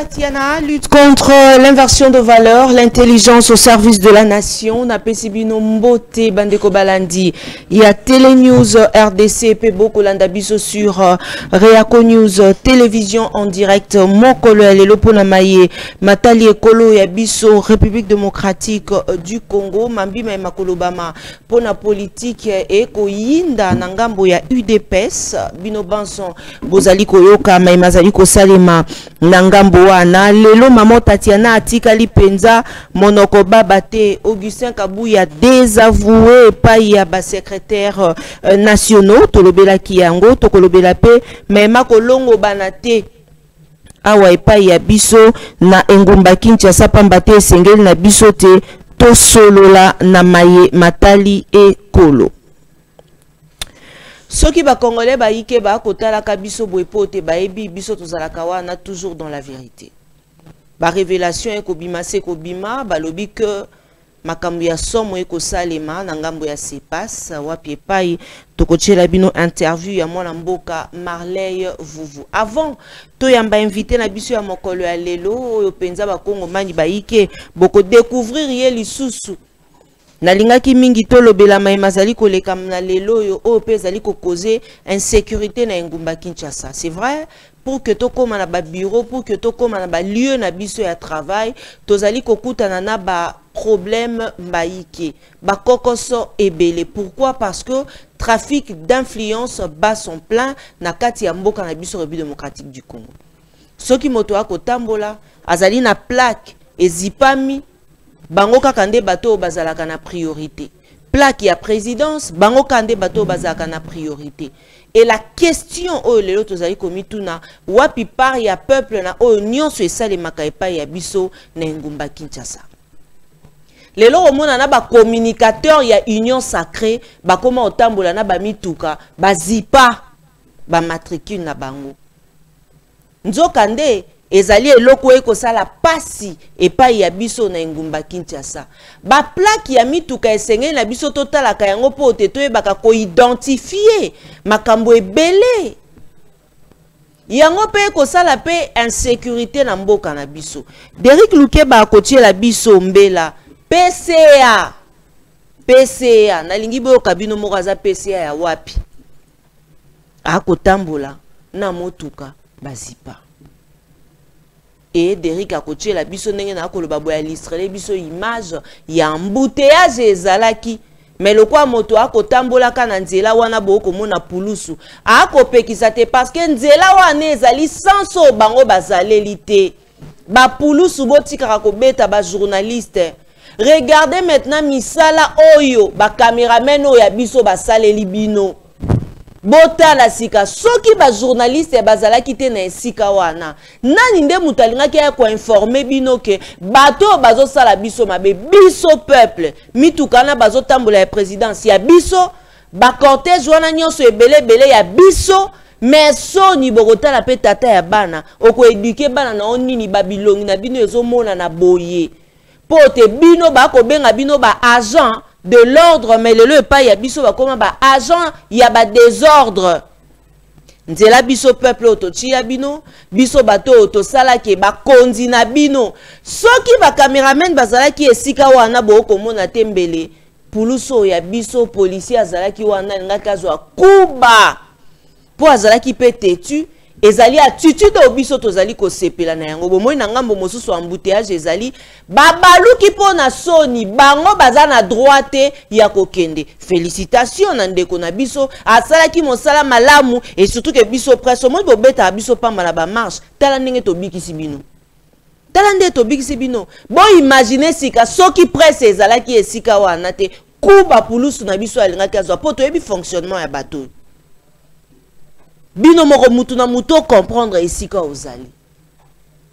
Tatiana, lutte contre l'inversion de valeur, l'intelligence au service de la nation. Na pesibino mbote bandeko balandi. Il y a Télé News RDC Pebo Kolanda biso sur Reaco News télévision en direct. Mokolo ya lelo pona maye Matali Ekolo ya biso République démocratique du Congo. Mambi ma makolobama pona politique et koyinda na ngambo ya UDPS. Bino banson bozali koyoka ma mazali ko salema na ngambo wana lelo mama Tatiana atikali penza monoko babate Augustin Kabuya désavoué pa ya ba secrétaire nationaux tolobela kiyango tokolobela pe mema kolongo banate awa epai ya biso na engumba Kinshasa pambate esengeli na biso te to solola na maye Matali Ekolo. Soki ba Congolais ba yike ba kotala ka biso boepote ba ebi biso tozalaka wana toujours dans la vérité. Ba révélation eko bima se ko bima ba lobi que makambo ya somo eko salema na ngambo ya sepas wapi epai tokochela bino interview ya mwana mboka Marley Vuvu. Avant to yamba invité na biso ya mokolo ya lelo oyo penza ba Kongo mani ba yike boko découvrir ye lisusu. Nalingaki mingi tolobela maima zali koleka na lelo yo o pe zali ko causer insécurité na ngumba Kinshasa. C'est vrai pour que to koma na ba bureau, pour que to koma na ba lieu na biso ya travail, to zali ko kutana na ba problème mbaike, ba kokoso ebele. Pourquoi? Parce que trafic d'influence bat son plein na kati ya mboka na biso République démocratique du Congo. Soki moto akotambola azali na plaque ezipami bango kakande bato bazalaka na priorité. Plaque ya présidence, bango kande bato bazalaka na priorité. Et la question oyo lelo tozali komituna wapi par ya peuple na oyo nyonso esalemaka epai ya biso na ngumba Kinshasa. Lelo omona na ba communicateur ya union sacrée bakoma otambola na ba mituka bazipa ba matricule na bango. Nzokande ezali eloko eko sala pasi epai ya biso na ngumba Kinshasa. Ba plaque ya mituka esengeli na biso totalaka yango po teto baka ko identifier makambo ebele. Yango pe eko sala pe insécurité na mboka na biso. Derrick Lukeba akotie la biso mbela PCA nalingi boyo kabino mokaza PCA ya wapi. Akotambola na motuka bazipa. Et Derrick a coaché la biso ndenge na koloba boya listrele biso image ya embouteillage ezalaki mais le kwa moto akotambola kana nzela wana boko mona pulusu akopekisa te parce que nzela wana ezali sanso bango bazaleli te ba pulusu botikaka kobeta ba journaliste. Regardez maintenant misala oyo ba cameraman oyo ya biso basaleli bino. Bota la sika soki ba journaliste bazala kite na esika wana nani nde mutalinga ki ko informer bino ke bato bazo sala biso mabe biso peuple mitukana bazo tambola ya présidence ya biso ba cortège wana nyonso ebele ya biso mais so ni bogota la pe tata ya bana oko éduquer bana na onini babilongi na bino ezomona na boye pote bino ba ko benga bino ba agent de l'ordre mais le pas ya biso ba koma ba agent ya ba désordre nzela biso peuple otochi ya bino biso bato otosala ke ba konzi na bino soki ba cameraman bazala ki esika wana boko mona tembele puluso ya biso policier azala ki wana ngaka zwa kuba po azala ki pe tetu ezali attitude obiso tozali ko sepela na yango bomoi na ngambo mosusu embouteillage ezali babaluki pona soni bango baza na droite ya kokende. Félicitations na ndeko na biso asalaki mosala malamu et surtout que biso presse moi bobeta biso pamba na ba marche tala ndenge tobikisi bino tala ndenge tobikisi bino bo imaginer sika soki presse ezalaki esika wana te kuba pulusu na biso alingaki azwa poto yebi fonctionnement ya bateau. Bino moko mutu na muto comprendre esika ozali.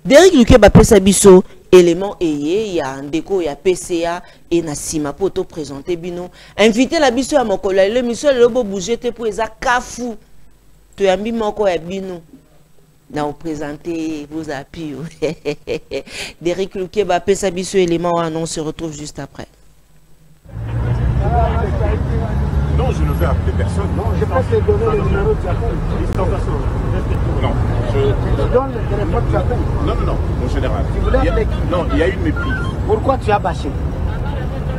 Derrick Lukeba pesa biso élément eye ya ndeko ya PCA et na sima poto présenter bino. Inviter la biso ya mokolo le miso le bo bouger te pour eza kafu. To yambi moko ya bino. Na présenter vos appuis. Derrick Lukeba pesa biso élément on se retrouve juste après. Non, je ne vais peux appeler personne. Non, je peux te donner le numéro de tu appelles. Non, je te donne le téléphone, tu appelles. Non, non, non, mon général. Tu voulais appeler qui? Non, il y a une méprise. Pourquoi tu as bâché?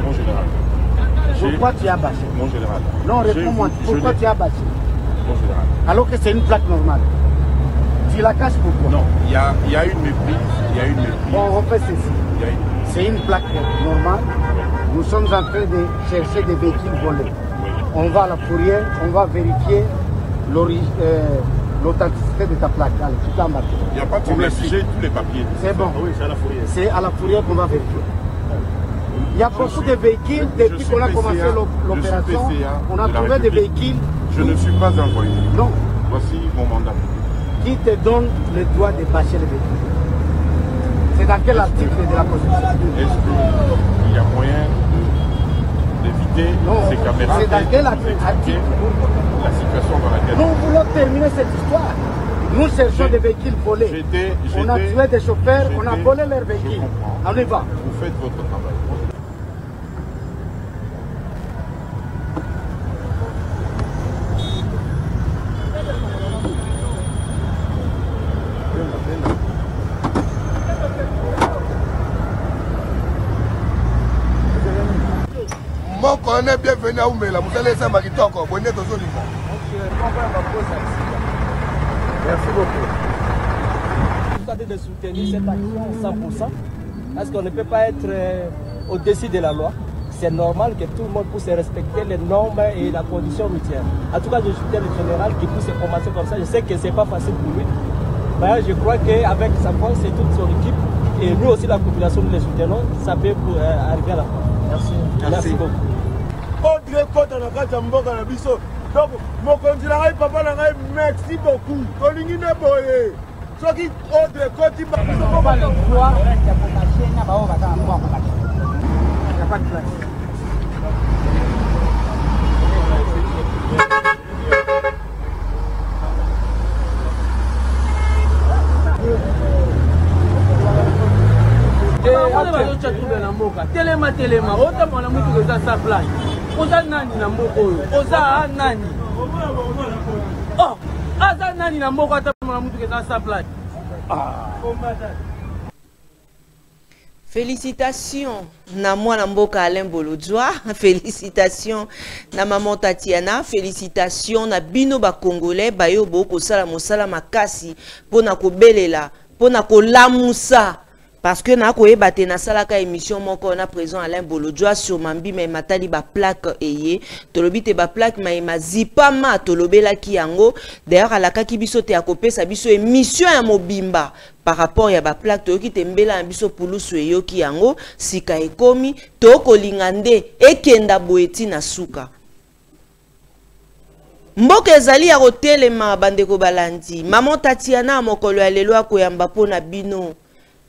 Mon général. Pourquoi tu as bâché? Mon général. Non, réponds-moi. Pourquoi tu as bâché? Mon général. Alors que c'est une plaque normale. Tu la caches pourquoi? Non, il y a une méprise. Il y a une méprise. Bon, on fait ceci. C'est une plaque normale. Nous sommes en train de chercher des véhicules volés. Oui. On va à la fourrière, on va vérifier l'authenticité de ta plaque. Allez, tu peux embarquer. Il n'y a pas de problème, j'ai tous les papiers. C'est bon. Oui, c'est à la fourrière. C'est à la fourrière qu'on va vérifier. Il y a beaucoup de véhicules, depuis qu'on a commencé l'opération, on a trouvé des véhicules. Je ne suis pas un voyou. Non. Voici mon mandat. Qui te donne le droit de bâcher les véhicules? C'est dans quel article de la Constitution? Est-ce qu'il y a moyen d'éviter ces caméras? C'est dans quel article? La situation dans laquelle... Nous voulons terminer cette histoire. Nous cherchons des véhicules volés. On a tué des chauffeurs, on a volé leurs véhicules. On y va. Vous faites votre travail. On est bienvenu à Oumela, vous allez savoir qui encore. Bonne nuit, merci beaucoup. De soutenir cette action 100%, parce qu'on ne peut pas être au-dessus de la loi. C'est normal que tout le monde puisse respecter les normes et la condition routière. En tout cas, je soutiens le général qui puisse commencer comme ça. Je sais que ce n'est pas facile pour lui. Mais je crois qu'avec sa force et toute son équipe, et nous aussi la population, nous les soutenons, ça peut arriver à la fin. Merci. Merci beaucoup. Donc, mon candidat, papa, merci beaucoup. Ce qui autre côté, il n'y a pas de place. Telema otamona mutu eza sa place oza nani na moko oyo oza nani aza nani na moko atamona mutu eza sa place. Félicitations na mwana mboka Alain Bolodjoa, félicitations na maman Tatiana, félicitations na bino ba Congolais bayo boko sala mosala makasi pona ko belela pona ko lamusa. Parce que na koyeba te na salaka émission moko na présent Alain Bolodjoa sur mambi mais matali ba plaque eye tolobi te ba plaque mais mazipama tolobela ki yango d'ailleurs alaka ki biso te akopesa biso émission ya mobimba par rapport ya ba plaque to ki tembela biso pulusu eyo ki yango sika ekomi to kolingande ekenda boeti na suka mboka ezali ya kotelema bandeko balandi maman Tatiana mokolo ya lelo akoyamba pona bino.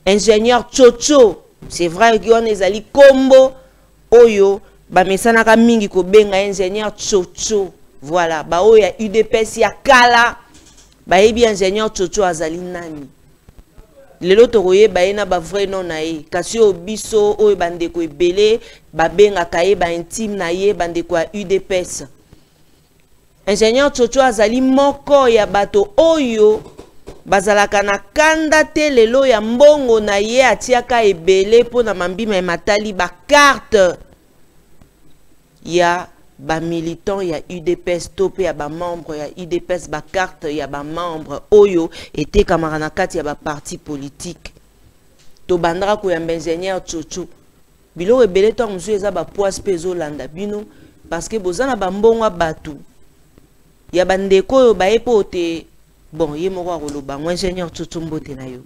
Ingénieur Chocho, c'est vrai qu'on est allé combo oyo ba mesana ka mingi ko benga ingénieur Chocho. Voilà, ba oya UDPS ya kala ba yebi ingénieur Chocho azali nani. Lelo to koye ba ena ba vrai nom na ye. Kasi obiso oyo bandeko ebele ba benga kaye ba intime na ye bandeko ya UDPS. Ingénieur Chocho azali moko ya bato oyo bazalaka na kanda te lelo ya mbongo na ye atiaka ebele po na mambima ematali ba carte ya ba militant ya UDPS tope ya ba membre ya UDPS ba carte ya ba membre oyo ete kamara na kati ya ba parti politique to bandaka ko ya ingénieur Chocho bilo ebele to musu eza ba poise pezo landa bino parce que bozana ba mbongo batu ya bandeko oyo ba epo te. Bon, il y a un ingénieur Chocho mbote na yo.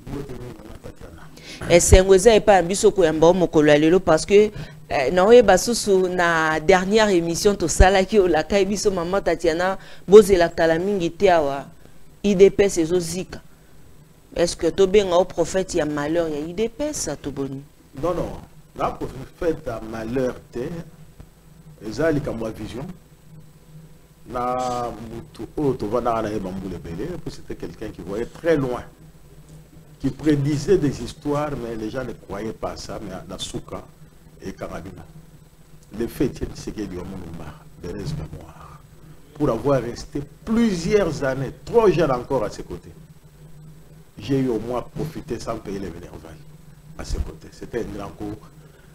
Et c'est un pas biso ko yamba mokolo lelo parce que na oyeba susu na dernière émission to sala ki o la kai biso maman Tatiana bozela kala mingi te awa IDPS ezozika. Est-ce que to benga au prophète ya malheur ya IDPS to boni? Non non, la prophète ya malheur te ezali ka moi vision. C'était quelqu'un qui voyait très loin, qui prédisait des histoires, mais les gens ne croyaient pas à ça, mais dans Souka et Karabina. Les faits tiennent ce qui est du Monumba, de reste mémoire. pour avoir resté plusieurs années, trop jeune encore à ses côtés. J'ai eu au moins profité sans payer les vénérailles à ses côtés. C'était un grand coup.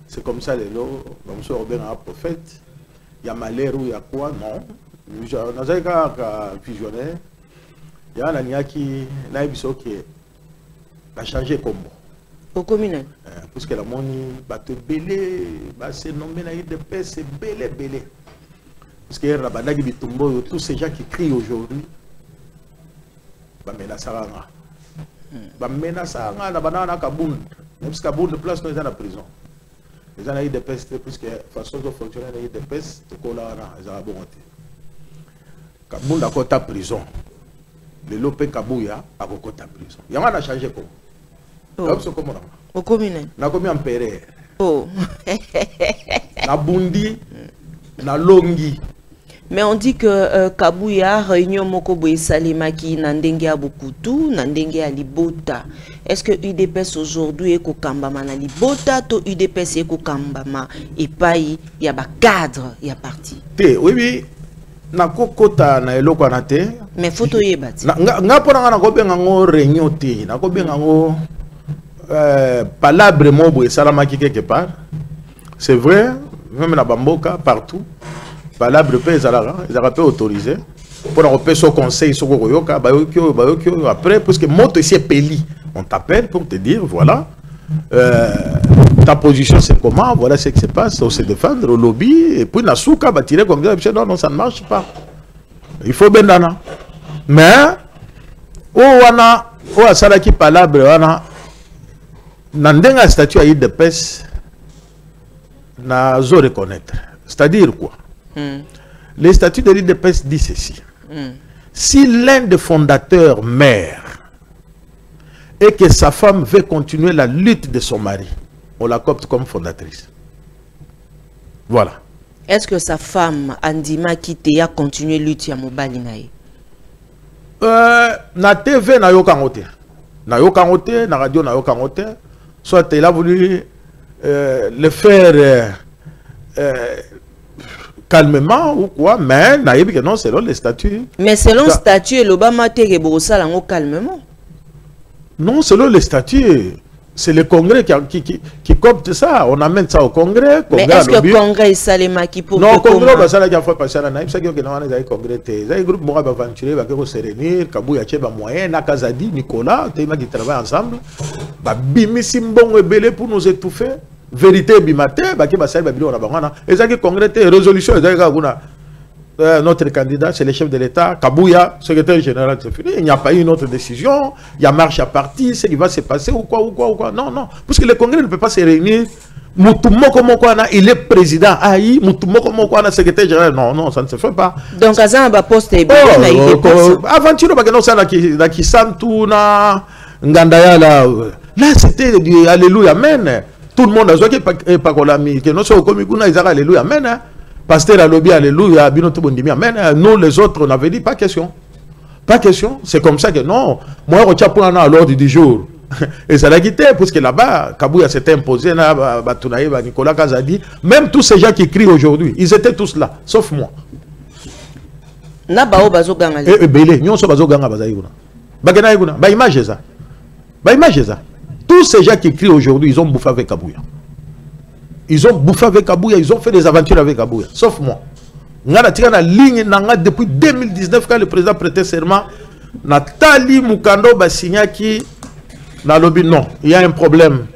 C'est comme ça, les lots, comme ça, on a un prophète. Il y a malheur ou il y a quoi? Non. Dans un cas visionnaire, il y a un ami qui a changé comme moi. Au communal. Parce que la monnaie, te belé, c'est nommé de paix, c'est belé, belé. Parce que tous ces gens qui crient aujourd'hui, même si Kaboul de place, nous sommes dans la prison. Les gens ont eu des pestes, puisque la façon de fonctionner, ils ont eu des pestes, ils ont bon. Kaboul a côté prison. Le Lopé Kabouya a côté prison. Il y a changé comment? Au communal. Na combien en péré? Oh. Na bundi, na longi. Mais on dit que Kabouya réunion moko boye salemaki na ndenge Bukutu, na ndenge ya Libota. Est-ce que UDPS aujourd'hui est kokambama na Libota to UDPS est kokambama et pas il y a ba cadre, il y a parti. Oui. Na kokota na eloko anate. Mais photo yebati. Nga pona na ko benga ngo réunion te, na ko benga ngo palabre mo boye salamaki quelque part. C'est vrai, même na Bamboka partout. Palabre pe ils auraient pu autoriser pour un son conseil sur Royoka, après parce que monte ici est peli, on t'appelle pour te dire voilà ta position c'est comment, voilà ce qui se passe, on se défendre au lobby et puis Nasuka va tirer comme ça, non ça ne marche pas, il faut bendana, mais a salaki palabre wana nandenga statut aïe de pes na zo reconnaître, c'est-à-dire quoi? Les statuts de l'IDPS dit ceci. Si l'un des fondateurs meurt et que sa femme veut continuer la lutte de son mari, on la copte comme fondatrice. Voilà. Est-ce que sa femme, Andima Kité, a continué la lutte à Mobali nae? Na TV, na yokangote. Na yokangote, na radio, na yokangote. Soit elle a voulu le faire calmement ou quoi, mais non, selon les statuts. Mais selon le statut, l'Obama te calmement. Non, selon les statuts, c'est le Congrès qui copte ça. On amène ça au Congrès. Mais est-ce que le Congrès est salema qui pour... Non, le Congrès, ça a fait passer à la naïf, c'est que nous avons un Congrès. Il y a un groupe qui va aventurer, qui va se réunir, Kabouya Tcheba Moyen, Nakazadi, Nicolas, qui travaillent ensemble. Bimi Simbong et Belé pour nous étouffer. Vérité bimate baki basali babilo na bangana ezaki congrès résolution ezaki kuna notre candidat c'est le chef de l'État Kabouya secrétaire général c'est fini, il n'y a pas eu une autre décision, il y a marche à partir, ce qui va se passer ou quoi non parce que le congrès ne peut pas se réunir Mutumoko Mokwana il est président Aïe Mutumoko Mokwana secrétaire général non ça ne se fait pas donc azan ba poste et bien aventure bakeno ça na kisantu na ngandaya là c'était du alléluia amen. Tout le monde a joué pas que nous sommes comme nous ils alléluia amen. Pasteur a lobby alléluia binoto bondimi amen. Nous les autres on avait dit pas question. Pas question, c'est comme ça que non. Moi on tient pour à l'ordre du jour. Et ça l'a quitté parce que là-bas Kabouya s'était imposé na Batunaï Nicolas Kazadi, même tous ces gens qui crient aujourd'hui, ils étaient tous là sauf moi. Na bao bazo ganga. Belé, nous sommes bazo ganga bazaïuna. Bagana iguna, ba image ça. Ba image ça. Tous ces gens qui crient aujourd'hui, ils ont bouffé avec Kabouya. Ils ont bouffé avec Kabouya, ils ont fait des aventures avec Kabouya. Sauf moi. La ligne depuis 2019, quand le président prêtait serment, Nathalie Mukando Basignaki n'a lobby non. Il y a un problème.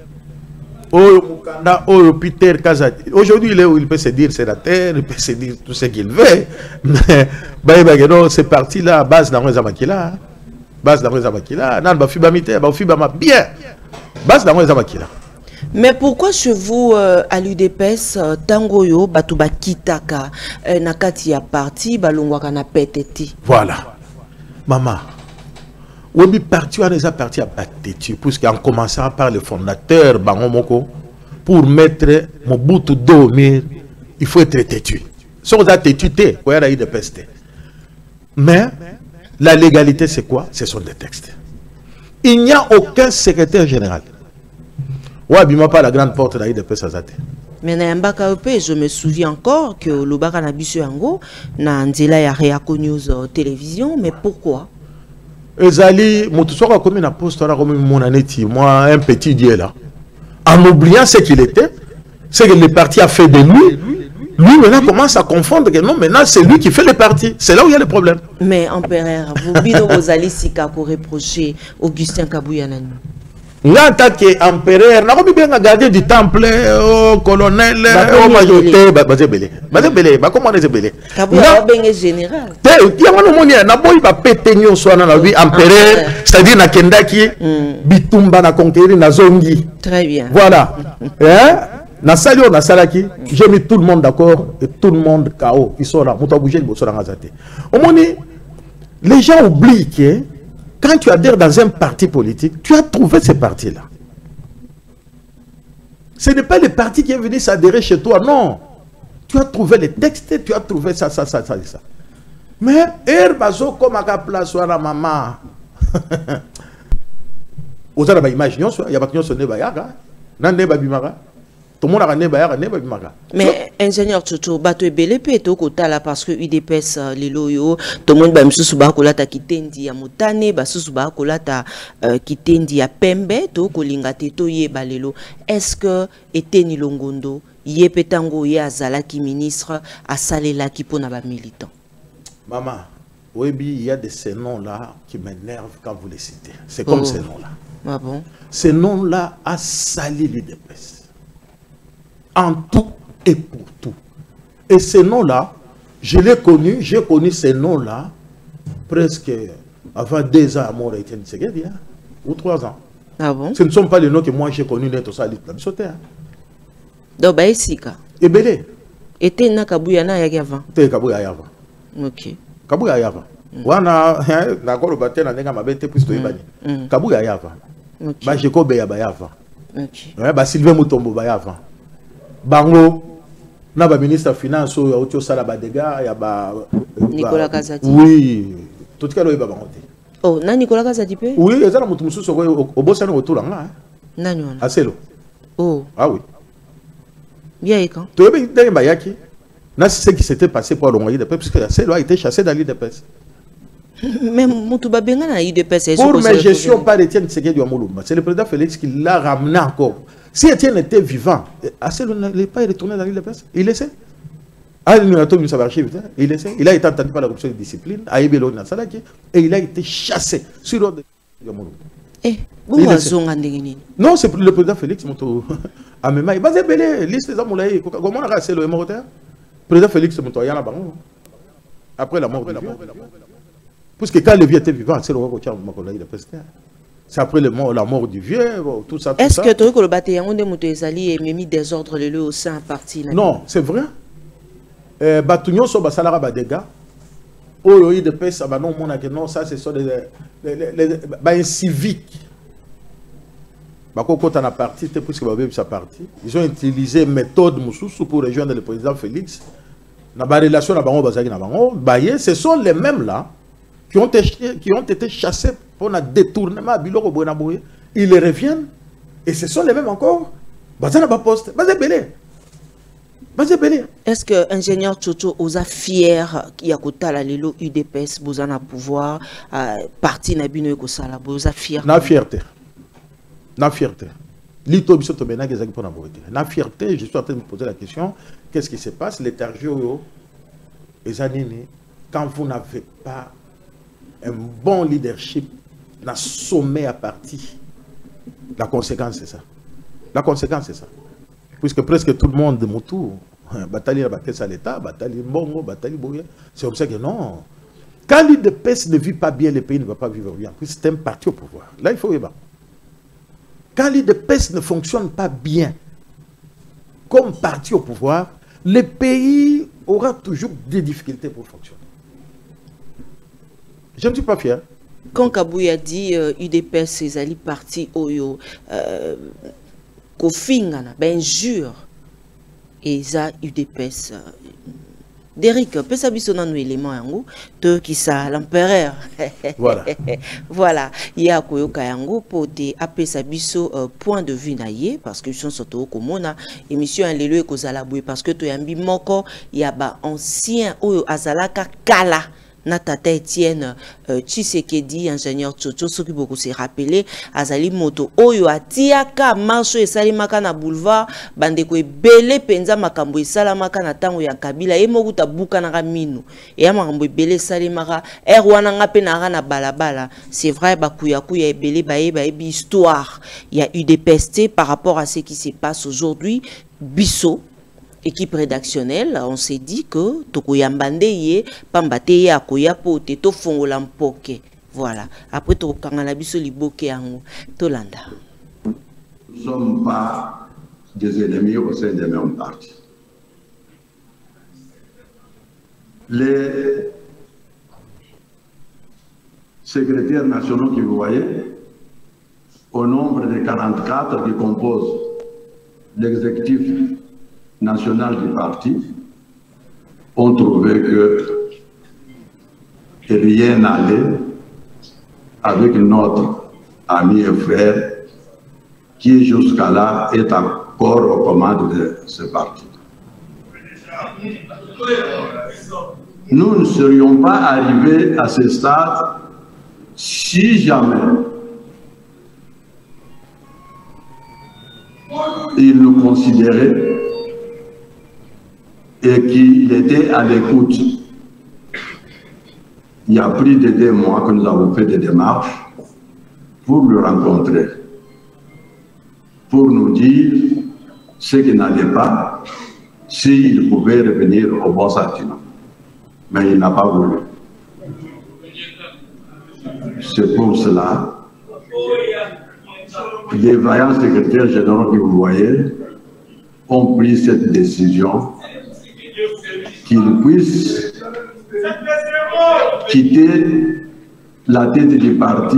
Aujourd'hui, il peut se dire sénateur, il peut se dire tout ce qu'il veut. Mais c'est parti là, base dans les Amakila. Base dans les Amakila. Nan Bafibamite, Bafibama bien. Base dans les Amakila. Mais pourquoi chez vous, à l'UDPS, Tangoyo, Batuba Kitaka, Nakati a parti, Balongwaka na pététi? Voilà. Maman, Webi parti, on est parti à Pateti, puisqu'en commençant par le fondateur Bangomoko, pour mettre Mobutu dormir, il faut être têtu. Si on a têtu, on a eu des pestes. Mais la légalité, c'est quoi? Ce sont des textes. Il n'y a aucun secrétaire général. Ouais, bima pas la grande porte d'Aïd de Pesazate. Mais na mbaka pe, je me souviens encore que Lobaka na biso yango na nzela ya Réaco News télévision, mais pourquoi? Ezali motusoko comme na poste là comme mon aneti, moi un petit dieu là. En oubliant ce qu'il était, c'est que le parti a fait de lui. Lui maintenant commence à confondre que non, maintenant c'est lui qui fait le parti. C'est là où il y a le problème. Mais Empereur, vous bino Rosali Sika pour reprocher Augustin Kabouya nani? Là, en tant qu'empereur, n'a pas bien gardé du temple, au colonel, au majorité, bazebele, comment on est belé? Kabouya bien général. Il y a un moment, n'a pas eu pas péter ni soit dans la vie empereur, c'est-à-dire na kendaki, bitumba na conquérir na zongi. Très bien. Voilà. Hein? Na salio na salaki, j'ai mis tout le monde d'accord et tout le monde KO. Ils sont là, mouta bouger le bosso dans gazate. Au moment les gens oublient que quand tu adhères dans un parti politique, tu as trouvé ce parti-là. Ce n'est pas le parti qui est venu s'adhérer chez toi, non. Tu as trouvé les textes, tu as trouvé ça. Mais, Herbazo, comme à la place, la maman. Vous avez une image, il y a pas de choses, tout le monde a un. Mais ingénieur Toto, bateau belé peto kota là parce que UDPS les loyo, tout le monde ba msusu ba kolata kitendi ya mutane, ba susu ba kolata kitendi ya pembe to kolinga teto ye balelo. Est-ce que Eteni Longondo ye petango ye azala ki ministre a salela ki pona ba militant? Maman, oui, il y a de ces noms-là qui m'énervent quand vous les citez. C'est comme ces noms-là. Ah bon? Ces noms-là a sali l'UDPS. En tout et pour tout. Et ces noms-là, j'ai connu ces noms-là presque avant 2 ans à mort Etienne Tshisekedi, ou 3 ans. Ah bon? Ce ne sont pas les noms que moi j'ai connus d'être ça, la bisoteur. Donc, bah, Sika. Et belé. Était na Kabouya na yaki avant. T'es Kabouya avant. Ok. Kabouya avant. Wana, d'accord, le bâtiment n'a pas été plus de Ibani. Kabouya avant. Bah, j'ai combé avant. Ok. Bah, Sylvain Moutombo avant. Bango, na ba ministre finance ou auto sala ba dégâts ya ba Nicolas Kazadi. Oui, tout cas lo ba bangote. Oh, na Nicolas Kazadi pe? Oui, ezala mutu mususu au bossa na autour là. Nani wana? Aselo. Oh. Ah oui. Bien et quand? Tu veux dire bayaki? Na ce qui s'était passé pour l'envoyer de parce que Aselo a été chassé dans l'île de Pes. Mais mutu ba benga na l'île de Pes. Pour ma gestion par Etienne Tshisekedi wa Mulumba, c'est le président Félix qui l'a ramené encore. Si Etienne était vivant, Aselo n'est pas retourné dans l'île de Pes. Il laissait. Il a été entendu par la commission de discipline, et il a été chassé sur l'ordre de Yamolo. Non, c'est le président Félix Moto. Liste des amoulaïs. Comment on a rassé le Mototeur? Président Félix Moto, après la mort de vieux. Parce que quand le vieux était vivant, c'est le roi de Makolaï de Pester. C'est après la mort du vieux, tout ça. Est-ce que tu as le bataillon de Motoezali et mis des ordres au sein parti? Non, c'est vrai. Batunion so basalara ba dégâts. Oh de paix ça non mon non ça c'est sur les civiques. Bako na parti te puisque ba sa parti. Ils ont utilisé méthode mususu pour rejoindre le président Félix. Na ba relation na bango bazaki na bango, baye ce sont les mêmes là qui ont été chassés pour un détournement biloko boena boye. Ils reviennent et ce sont les mêmes encore. Bazana ba poste, bazebele. Est-ce que ingénieur Tchoto osa fier qui a kota la lelo UDPS bozana pouvoir parti na bino ko sala boza fier? Na fierté. Na fierté. Lito biso to bena gezaki pour na boité. Na fierté, je suis en train de me poser la question, qu'est-ce qui se passe les tarjo ezanini quand vous n'avez pas un bon leadership na sommet à parti. La conséquence c'est ça. La conséquence c'est ça. Puisque presque tout le monde de Moutou, bataille à l'État, bataille Mbongo, bataille Bouya, c'est comme ça que non. Quand l'UDPS ne vit pas bien, le pays ne va pas vivre bien. C'est un parti au pouvoir. Là, il faut y aller. Quand l'UDPS ne fonctionne pas bien, comme parti au pouvoir, le pays aura toujours des difficultés pour fonctionner. Je ne suis pas fier. Quand Kabouya dit UDPS, c'est Ali parti Oyo, Kofingana, ben jure, et ça UDPS Derrick, peut sabiso na nous élément yango to qui ça l'empereur. Voilà. Voilà, il y a koyoka yango pour te apesa biso point de vue naie parce que sont surtout komona émission lelo e kozala boye parce que to yambi moko ya ba ancien oyo azalaka kala na tata Etienne Tshisekedi ingénieur Tchocho soki beaucoup se rappeler azali moto oyo atiaka marche esalimaka na boulevard bandeko ebele penza makambo esalamaka na tango ya Kabila ye mokuta buka na minu e ya makambo ebele esalimaka wana nga pe na balabala c'est vrai bakuya kuya ebele ba histoire il y a eu des pestes par rapport à ce qui se passe aujourd'hui biso équipe rédactionnelle, on s'est dit que tokoyambande ye pambate ye akoya pote to fongola mpoke. Voilà. Après tokangana biso liboke yango tolanda. Nous ne sommes pas des ennemis au sein des mêmes partis. Les secrétaires nationaux que vous voyez, au nombre de 44 qui composent l'exécutif national du parti, ont trouvé que rien n'allait avec notre ami et frère qui jusqu'à là est encore aux commandes de ce parti. Nous ne serions pas arrivés à ce stade si jamais il nous considérait et qu'il était à l'écoute. Il y a plus de 2 mois que nous avons fait des démarches pour le rencontrer, pour nous dire ce qui n'allait pas, s'il pouvait revenir au bon sentiment. Mais il n'a pas voulu. C'est pour cela que les vaillants secrétaires généraux que vous voyez ont pris cette décision qu'il puisse quitter la tête du parti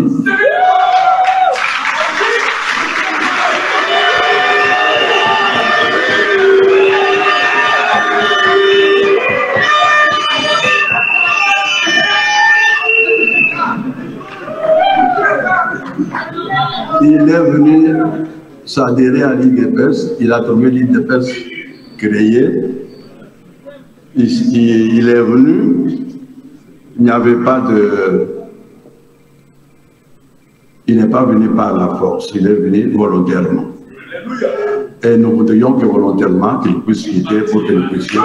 il est venu s'adhérer à l'IDPS, il a trouvé l'IDPS créé. Il est venu, il n'y avait pas de... Il n'est pas venu par la force, il est venu volontairement. Et nous voudrions que volontairement qu'il puisse quitter pour que nous puissions...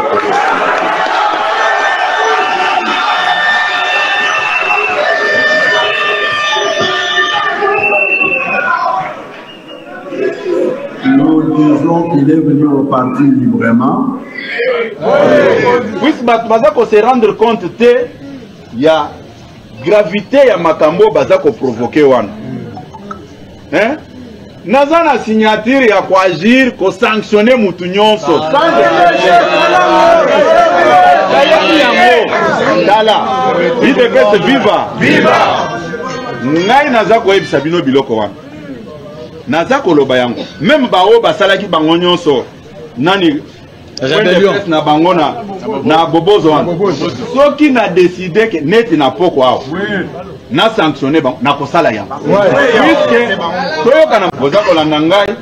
Nous disons qu'il est venu au parti librement. Puisque Bazako se rendre compte que il y a gravité ya makambo Bazako provoquer wana. Hein? Naza na signature ya ko agir ko sanctionner mutu nyonso. Dala. IDPS viva. Viva. Ngai naza ko ebisa bino biloko wana. Naza ko loba yango. Même bao basalaki bango nyonso. Nani na bangona na bobozo wana soki na décider que net na poko awo na sanctionner na kosala yango puisque toyoka na boza kolanda ngai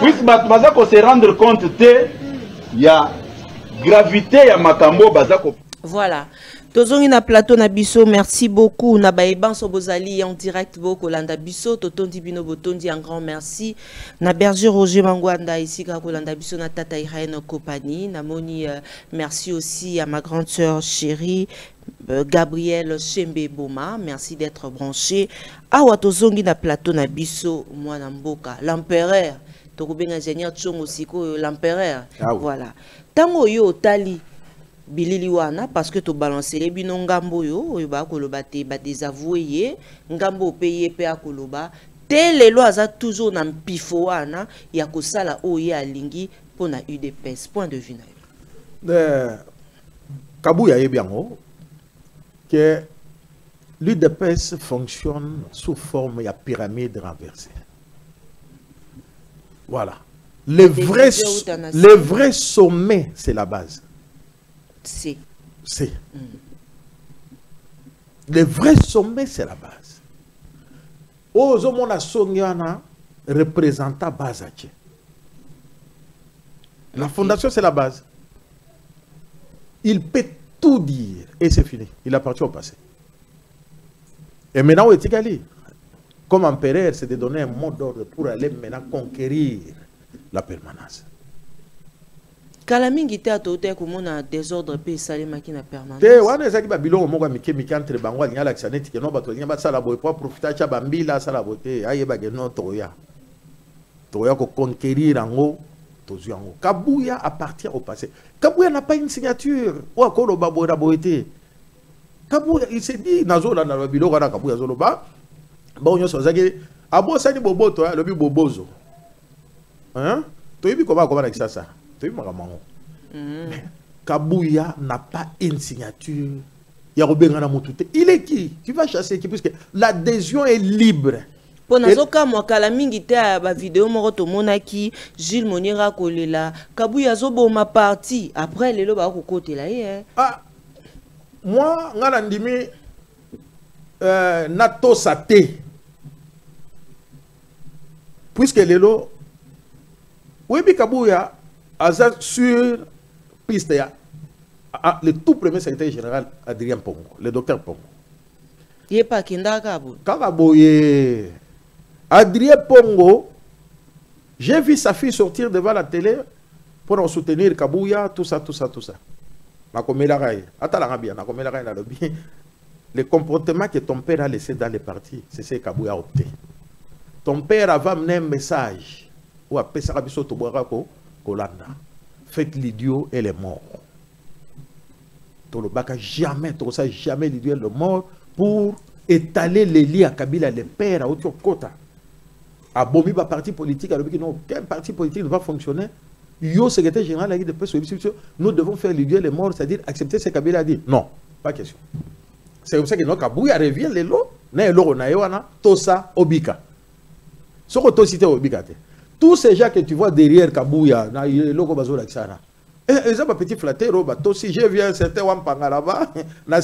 puisque baza ko se rendre compte te ya gravité ya makambo baza ko. Voilà. Tozongi na plateau na biso, merci beaucoup. Na baeban so bozali en direct boko landa biso, totondi bino botondi un grand merci. Na Berger Roger Mangwanda ici ka kolanda biso na tata Irene Kopani. Na moni merci aussi à ma grande sœur chérie Gabrielle Chembe Boma, merci d'être branché. Awa tozongi na plateau na biso mwana mboka, l'empereur. Tokobenga ingénieur Tchongo siko l'empereur. Voilà. Tango yo tali bilili wana parce que to balancer les bino ngambo yo ba koloba te ba désavoué ye ngambo payer pe akoloba te lelo aza toujours na mpifo wana ya kosala oye alingi pona UDPS point de vue na Kabuya yebiango que l'UDPS fonctionne sous forme de pyramide renversée. Voilà. Le vrai sommet, c'est la base. C. C. Le vrai sommet, c'est la base. Aux hommes, on a Songiana représentant base. La fondation, c'est la base. Il peut tout dire et c'est fini. Il appartient au passé. Et maintenant, comme empereur, c'est de donner un mot d'ordre pour aller maintenant conquérir la permanence. Kalamingi te atote komona désordre pe salema ki na permanence. Te wana ezaki ba biloko moko mike mike entre bango alinga la kisaneti ke no bato linga ba sala boy pour profiter cha bambila sala bote ayeba ke no toya. Toya ko conquérir ango tozu ango. Kabuya appartient au passé. Kabuya n'a pas une signature. Ou akolo babo na boete. Kabuya il s'est dit nazo la na biloko na Kabuya zolo ba. Ba onyo so zaki abo sani boboto lobi bobozo. Hein? Toyebi ko ba na kisasa. Kabuya n'a pas une signature. Il est qui? Tu vas chasser qui? Puisque l'adhésion est libre. Pour nazoka moi kalamingi te ba vidéo moko to monaki Gilles Monira kolela Kabuya zobo ma partie après lelo ba ko côté là Ah moi ngala ndimi nato saté. Puisque lelo oui bi Kabuya sur piste, le tout premier secrétaire général Adrien Pongo, le docteur Pongo. Il n'est pas Kabo. Adrien Pongo, j'ai vu sa fille sortir devant la télé pour soutenir Kabuya, tout ça. Le comportement que ton père a laissé dans les partis, c'est ce que Kabuya a opté. Ton père avait amené un message ou à Pesarabiso Toborako. Kolanda. Faites l'idiot et les morts. Tolobaka jamais l'idiot et les morts pour étaler les liens à Kabila, les pères à Otio Kota. A Bomi, ba parti politique, alors que non, aucun parti politique ne va fonctionner. Yo, secrétaire général, la de presse, nous devons faire l'idiot et les morts, c'est-à-dire accepter ce que Kabila a dit. Non, pas question. C'est comme ça que notre Kabuya revient les lots, na l'euro na yoana, Tosa, Obika. Ce que tu cites Obika. Tous ces gens que tu vois derrière Kabuya, ils ont un petit flatteur, si je viens, c'était Wampanga là-bas, le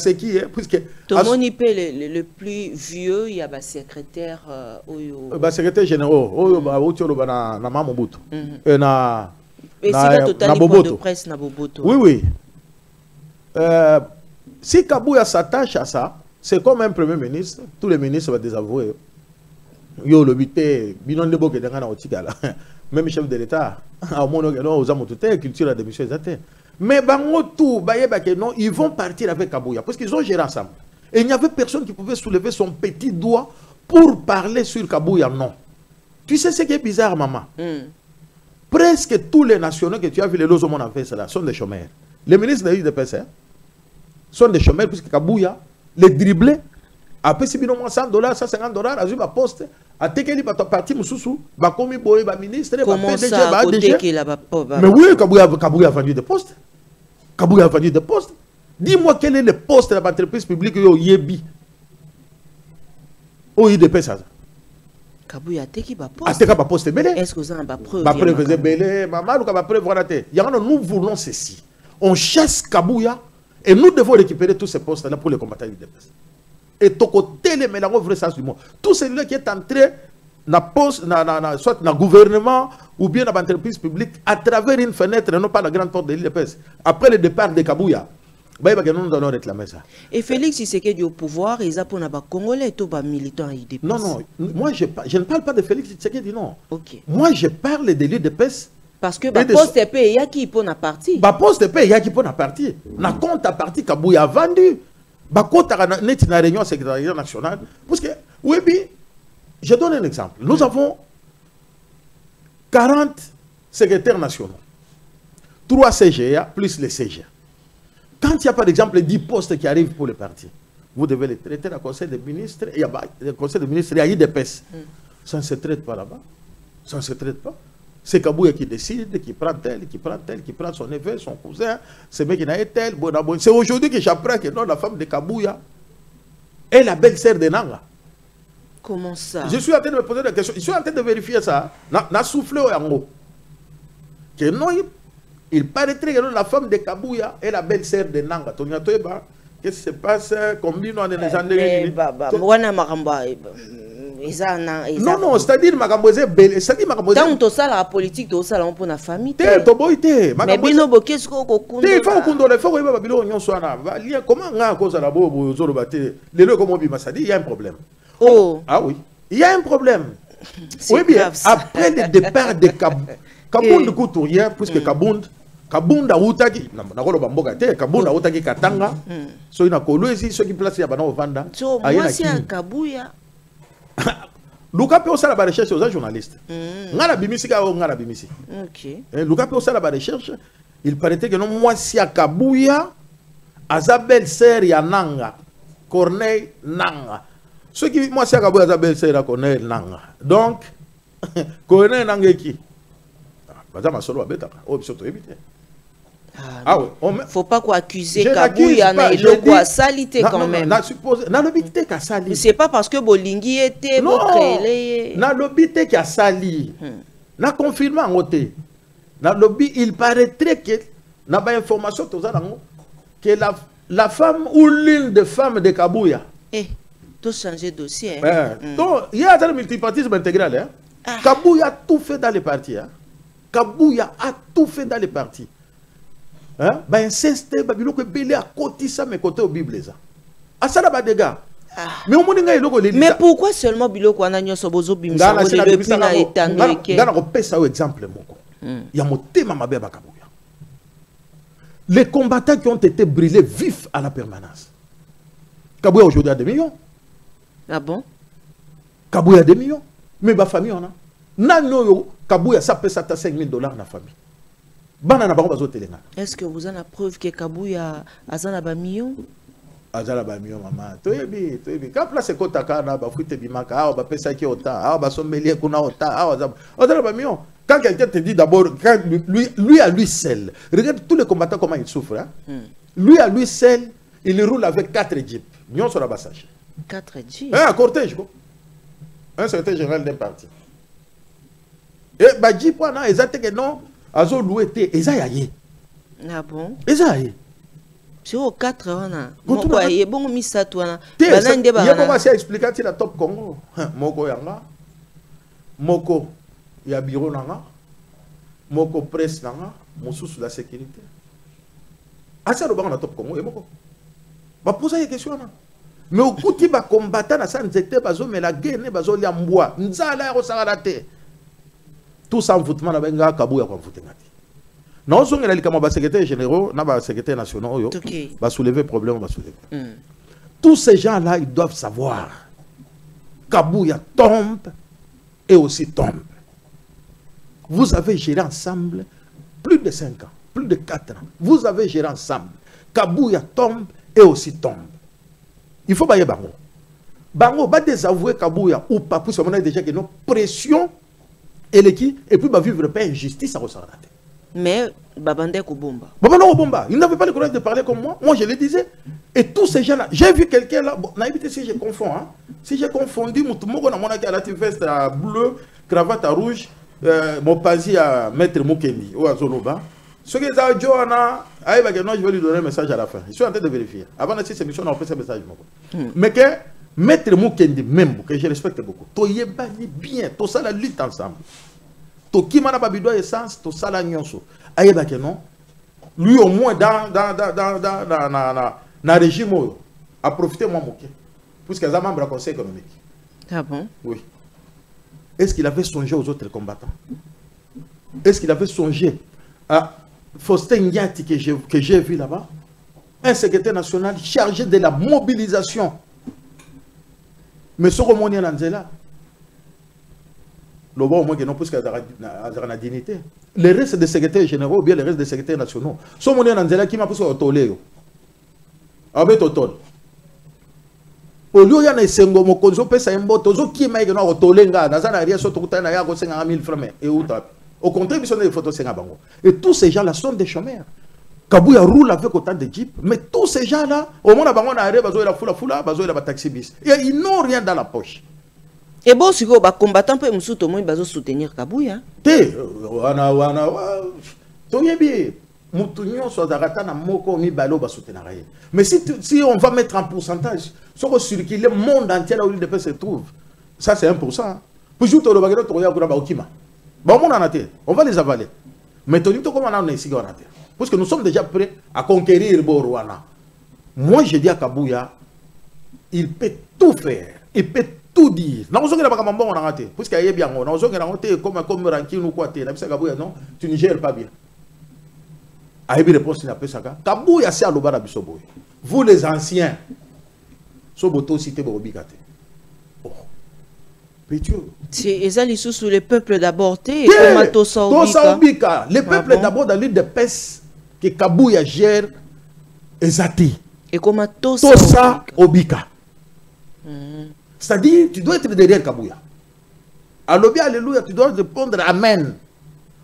plus vieux, il y a le secrétaire. Le secrétaire général, et de presse na Boboto. Oui. Si Kabuya s'attache à ça, c'est comme un premier ministre, tous les ministres vont désavouer. Yo le bité binon de boke danga na otikala même chef de l'état a mono que non aux amototé culture la démission exacte mais bango tout bayeba que non ils vont partir avec Kabuya parce qu'ils ont géré ensemble et il n'y avait personne qui pouvait soulever son petit doigt pour parler sur Kabuya. Non, tu sais ce qui est bizarre maman, presque tous les nationaux que tu as vu les lots au monde en fait cela sont des chômeurs. Les ministres de l'UDPS sont des chômeurs puisque Kabuya les dribbler. Après, si nous avons $100, $150, à ma poste, à Tekeli, à parti Moussoussou, à Komi Boye, à ministre, à PDG, à DG. Mais oui, Kabuya a vendu des postes. Kabuya a vendu des postes. Dis-moi quel est le poste de l'entreprise publique au Yebi. Au IDP, ça. Kabuya a teki ba poste. A teki ba poste belé. Est-ce que vous avez une preuve? Ba preuve belé, maman, nous avons preuve relaté. Nous voulons ceci. On chasse Kabuya et nous devons récupérer tous ces postes-là pour les combattants du IDP. Et ton côté, les mélanges vrai sens du monde. Tout celui qui est entré dans poste, soit dans le gouvernement ou bien dans l'entreprise publique à travers une fenêtre, non pas la grande porte de l'IDPS. Après le départ de Kabuya, nous allons réclamer ça. Et Félix Tshisekedi au pouvoir, ils ont pour les Congolais et les militants à l'IDPS. Non, moi je ne parle pas de Félix Tshisekedi, non. Okay. Moi je parle de l'IDPS. Parce que le poste est payé, il y a qui pour la partie. Le poste est payé, il y a qui pour la partie. Na compte à partie Kabuya a vendu. Net na réunion secrétariat national parce que oui, je donne un exemple. Nous avons 40 secrétaires nationaux, 3 CGA plus les CGA. Quand il y a par exemple 10 postes qui arrivent pour les partis, vous devez les traiter au conseil des ministres. Il y a le conseil des ministres, il y a IDPS. Ça ne se traite pas là-bas. Ça ne se traite pas. C'est Kabuya qui décide, qui prend tel, qui prend son neveu, son cousin, ce mec qui n'a été tel. C'est aujourd'hui que j'apprends que non, la femme de Kabuya est la belle-sœur de Nanga. Comment ça? Je suis en train de me poser des questions. Je suis en train de vérifier ça. Na soufflé au yango. Que non, Il paraîtrait que la femme de Kabouya est la belle-sœur de Nanga. Qu'est-ce qui se passe? Combien on est les années? Non, non, c'est-à-dire tant que ça la politique de ça on pour la famille. Mais bino qu'est-ce qu'on il faut qu'on donne, il faut que Babylone soit là. Comment on a cause à la bobo zolo baté? Les deux comme on ça dit il y a un problème. Oh. Ah oui, il y a un problème. Oui bien. Après le départ de Kabound couturière puisque Kabound a outaki na kolo bamboka te Kabound a outaki Katanga. So ina kolwezi ceux qui place ya bana ovanda. So moi c'est un Kabouya. Luka pe osala ba recherche aux journalistes. Ngala bimisi ka ngala bimisi. OK. Luka pe osala ba recherche, il paraît que non moi si à Kabouya Azabel sœur ya Nanga, Corneille Nanga. Ce qui moi si à Kabouya Azabel sœur ya Corneille Nanga. Donc Corneille Nanga qui baza masolo abetaka. O biso to ebite. Ah oui, faut pas quoi accuser Kabouya na eloko a salité quand même. Na suppose na lobité ka sali. C'est pas parce que Bolingi était votre na lobité ka sali. Na confirmer ngoté. Na lobby il paraîtrait que na ba information que la femme ou l'une des femmes de Kabouya. Tout changer dossier. Donc il y a un multipartisme intégral Kabouya a tout fait dans les partis Kabouya a tout fait dans les partis. Bah insiste babilo que belé à côté ça mais côté au bible ça ça n'a pas de dégâts mais pourquoi seulement biloko ana nyoso bozo bimisa le depuis na etando ke ngana ko pesa au exemple moko ya motema mabe ba Kabouya les combattants qui ont été brûlés vifs à la permanence Kabouya aujourd'hui a 2 millions. Ah bon? Kabouya a 2 millions mais ba famille on a nano yo Kabouya ça peut ça $5,000 na famille. Est-ce que vous avez la preuve que Kabouya a un million? Azala ba million maman. Toyebi. Quand place ko takana ba fuite bimaka, ba pesa ki ota, ba sommelier kuna ota, azala ba million. Quand quelqu'un te dit d'abord lui à lui seul. Regarde tous les combattants comment ils souffrent Lui à lui seul, il roule avec 4 jeeps. Nyon sur la bassage. 4 jeeps. Un cortège quoi. Un secrétaire général d'un parti. Et ba jeep wana ezate que non azo loué té ezayaye. Ah bon? Ezayaye. Sur 4 wana. Moko aye bon misatu wana. Banande ba. Il y a commencé à expliquer la Top Congo. Moko yanga. Moko ya bureau nanga. Moko presse nanga, mosusu la sécurité. Asa lo ba na Top Congo e moko. Ba poser des questions na. Mais au kuti ba combattant na sa nzete bazo mais la guerre ne bazo lia mbwa. Nzala ya ko sala te. Tout ça en foutement na benga Kabouya kwa mfutengati. Non son ngela likama ba secrétaire généraux na ba secrétaire nationaux yo ba soulever problème ba soulever. Tous ces gens-là ils doivent savoir Kabouya tombe et aussi tombe. Vous avez géré ensemble plus de 5 ans, plus de 4 ans. Vous avez géré ensemble. Kabouya tombe et aussi tombe. Il faut bailler bango. Bango va désavouer Kabouya ou pas pour ce moment déjà que nos pression et puis va vivre pas injustice à ressortir. Mais Babande Kobomba. Babande Kobomba, il n'avait pas le courage de parler comme moi. Moi je le disais. Et tous ces gens-là, j'ai vu quelqu'un là, bon, si je confonds, si j'ai confondu, Moutoumoko na mona la veste à bleu, cravate à rouge, mon pasi à Maître Mukendi ou à Zoloba. Ce que ça Johanna, je vais lui donner un message à la fin. Je suis en train de vérifier. Avant de cette émission, on a fait ce message. Mais que Maître Mukendi même, que je respecte beaucoup, tu bien, tu ça la lutte ensemble. Tu qui m'a pas besoin d'essence, tu ça la nyonso. Ayeba que non. Lui au moins dans régime a profité moi moqué. Puisqu'il est membre du conseil économique. Ah bon? Oui. Est-ce qu'il avait songé aux autres combattants? Est-ce qu'il avait songé à Faustin Ndiati que j'ai vu là-bas? Un secrétaire national chargé de la mobilisation. Mais ce qu'on est là, le bon au moins que non, puisqu'il y a la dignité. Le reste des secrétaires généraux ou bien le reste des secrétaires nationaux. Ce qu'on est là qui m'a poussé au toléo. Avec Totol. Au lieu de sengo mokonzo pesa embo tozo ki mai que no tolenga na zana ria so tokuta na ya ko 50,000 francs et outa. Au contraire, ils sont des photos senga bango. Et tous ces gens là sont des chômeurs. Kabouya roule avec autant de jeeps, mais tous ces gens là au moins bango na arrive bazo la fula bazo la taxi bis. Et ils n'ont rien dans la poche. Et bon si ko ba combattant pe musuto mo bazo soutenir Kabouya. Te wana toyebi mutunyo so zarata na moko mi balo ba soutenir. Mais si on va mettre en pourcentage sur le monde entier là où l'UDPS se trouve, ça c'est 1%. Pour juste le bagage to ya kuna ba okima. Ba on en a té, on va les avaler. Mais Tony to comment on a ici on a té. Parce que nous sommes déjà prêts à conquérir Borouana. Moi je dis à Kabouya, il peut tout faire, il peut tout dire. Non, on a pas comme bon on a raté. Parce qu'il y a bien on a raté comme ranking ou quoi té. La Kabouya non, tu ne gères pas bien. Aïbi réponse n'a pas ça. Kabouya c'est à l'obara bisoboy. Vous les anciens, soboto cité borobikate. Oh. C'est ça sous le peuple d'abord té et Tosaobika. Le peuple d'abord dans l'île de Pes que Kabouya gère ezati. Et comment Tosaobika. C'est-à-dire tu dois être derrière Kabouya. Alobi alléluia, tu dois répondre amen.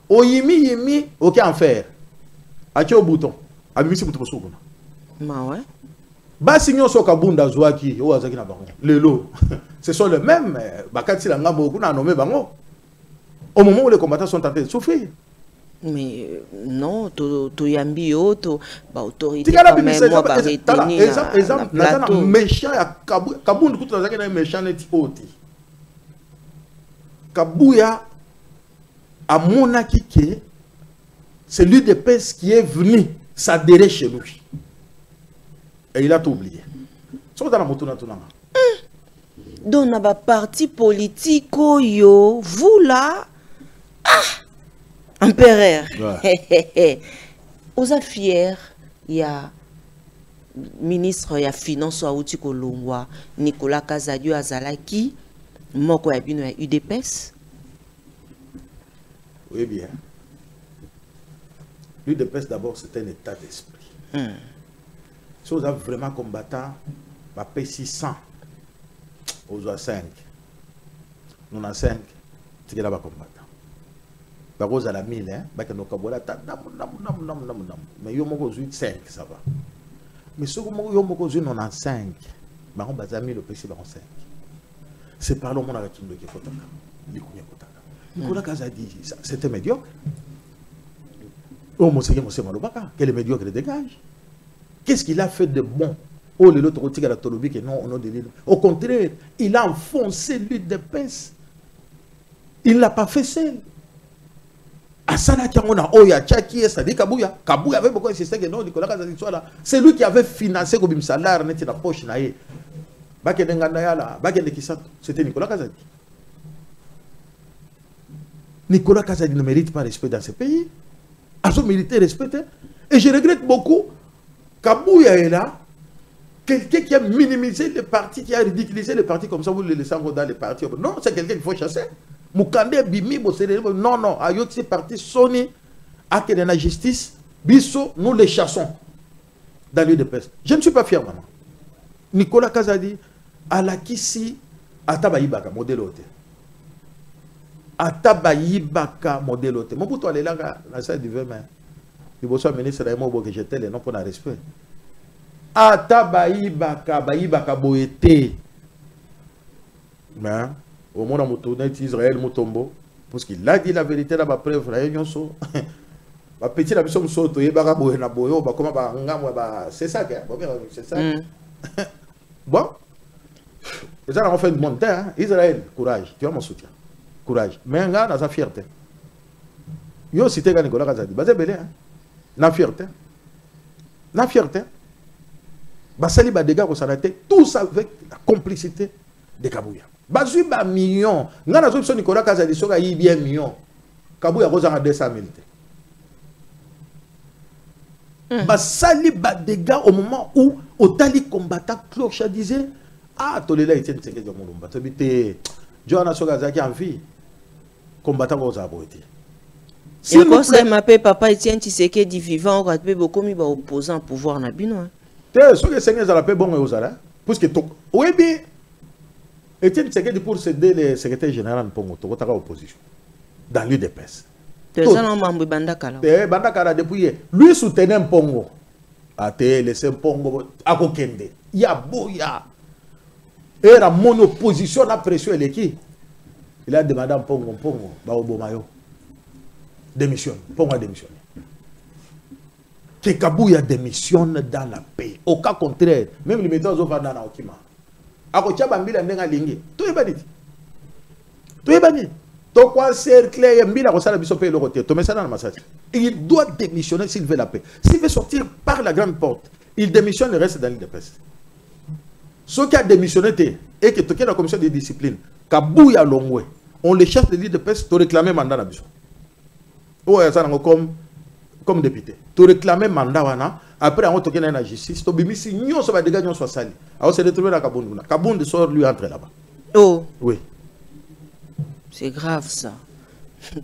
Oyimi yimi, OK en faire. Ache au bouton. Abimisi bouton sokona. Ma ouais. Basignon Sokabunda Zouaki, Oazaki na bango. Lelo. Ce sont les mêmes. Bakati la ngambo kuna nommé bango. Au moment où les combattants sont en train de souffrir. Mais non, to yambi yo to ba autorité quand même moi ba retenir. Exemple, na méchant ya Kabunda kutu nazaki na méchant net oti. Kabouya a monaki que c'est l'UDPS qui est venu s'adhérer chez lui. Et il a tout oublié. Donc, dans le parti politique, vous là, empereur. Vous êtes fiers, il y a ministre, il y a finance, Nicolas Kazadio Azalaki, Moko Yabino UDPS. Oui, bien. L'UDPS d'abord, c'est un état d'esprit. Si vous avez vraiment combattant, va payer 600 aux 5. Nous avons 5, c'est là-bas combattant. Bah, vous avez 1000, hein, bah, nous avons mais vous avez 5, ça va. Mais si vous avez 5, bah, on a 1000 au PC, bah, 5. C'est par là qu'on a retenu le Kotaka. Nicolas Kazadi, c'était médiocre. Oh, mon Seigneur, quel est médiocre, il dégage. Qu'est-ce qu'il a fait de bon? Oh, l'autre côté de la Tolobi, que non, on a des. Au contraire, il a enfoncé l'UDPS. Il ne l'a pas fait seul. Asana Tiamona, oh, il y a Tchaki, ça dit Kabouya. Kabouya avait beaucoup insisté que non, Nicolas Kazadi soit là. C'est lui qui avait financé comme salaire, net la poche naïe. C'était Nicolas Kazadi. Nicolas Kazadi ne mérite pas respect dans ce pays. Azo mérité respect. Et je regrette beaucoup. Kabouya est là, quelqu'un qui a minimisé les partis, qui a ridiculisé les partis comme ça, vous les laissez dans les partis. Non, c'est quelqu'un qu'il faut chasser. Moukande, Bimi, non, non, Ayot, ces partis, Sony, Akede la justice, Bisso, nous les chassons dans l'UDPS. Je ne suis pas fier, maman. Nicolas Kazadi, Alakisi, Atabaïbaka, modèle hôtel. Atabaïbaka, modèle hôtel. Mon poutou, elle est là, la salle du 20 mai. Il faut que ministre que j'étais les noms pour le respect. Atabaïbaka, Baïbaka Boété. Mais au moment où on a Israël Moutombo, parce qu'il a dit la vérité, là, ma preuve, ma petite la mission Soto, c'est ça, c'est ça. Bon, les gens ont fait une montée, Israël, courage, tu as mon soutien. Courage. Mais un gars, on a sa fierté. Yo, si tu es Nicolas Kazadi, c'est belé, hein. Na fierté. Na fierté. Basali ba dégâts qu'on s'arrêtait tous avec la complicité de Kabouya. Bazui ba million. Ngana zo Nicolas Kazadi soka yi bien million. Kabouya ko zanga 200 000. Basali ba dégâts au moment où Otali combattant Cloche disait ah tolela Etienne Tshisekedi Mulumba. Tobité Johanna soka zaki en vie. Combattant ko za boité. Et quand ça m'appelle papa Etienne Tshisekedi vivant, on a beaucoup mis opposant au pouvoir na bino. Ce que c'est la paix bon et aux arrêts. Parce que oui bien Etienne Tshisekedi pour céder le secrétaire général pour notre opposition dans l'UDPS. C'est ça non membre Bandakala. Bandakala depuis lui soutenait Mpongo. A te laissé Mpongo à Kokende. Il y a boya. Et la mon opposition a pression l'équipe. Il a demandé à Mpongo ba Obomayo. Démission. Mpongo a démissionné. que Kabouya démissionne dans la paix. Au cas contraire, même les méthodes vont dans la Okima. Akocha Bambila Nenga Lingi. Tout est banni. Tout est banni. Donc, quoi, cercle, Mbila Rosala Bissopé le rotier. Tomé ça dans le massage. Il doit démissionner s'il veut la paix. S'il veut sortir par la grande porte, il démissionne et reste dans l'île de presse. Ceux qui ont démissionné et qui est dans la commission de discipline, Kabouya Longwe, on les cherche de l'île de presse pour réclamer mandat d'abus. Ou comme député. Pour réclamer mandat, après on tourne dans la justice, to bimisi nyon so ba dégâts nyon so sali. Alors c'est retrouvé dans Kabound. Kabound sort lui entre là-bas. Oh. Oui. C'est grave ça.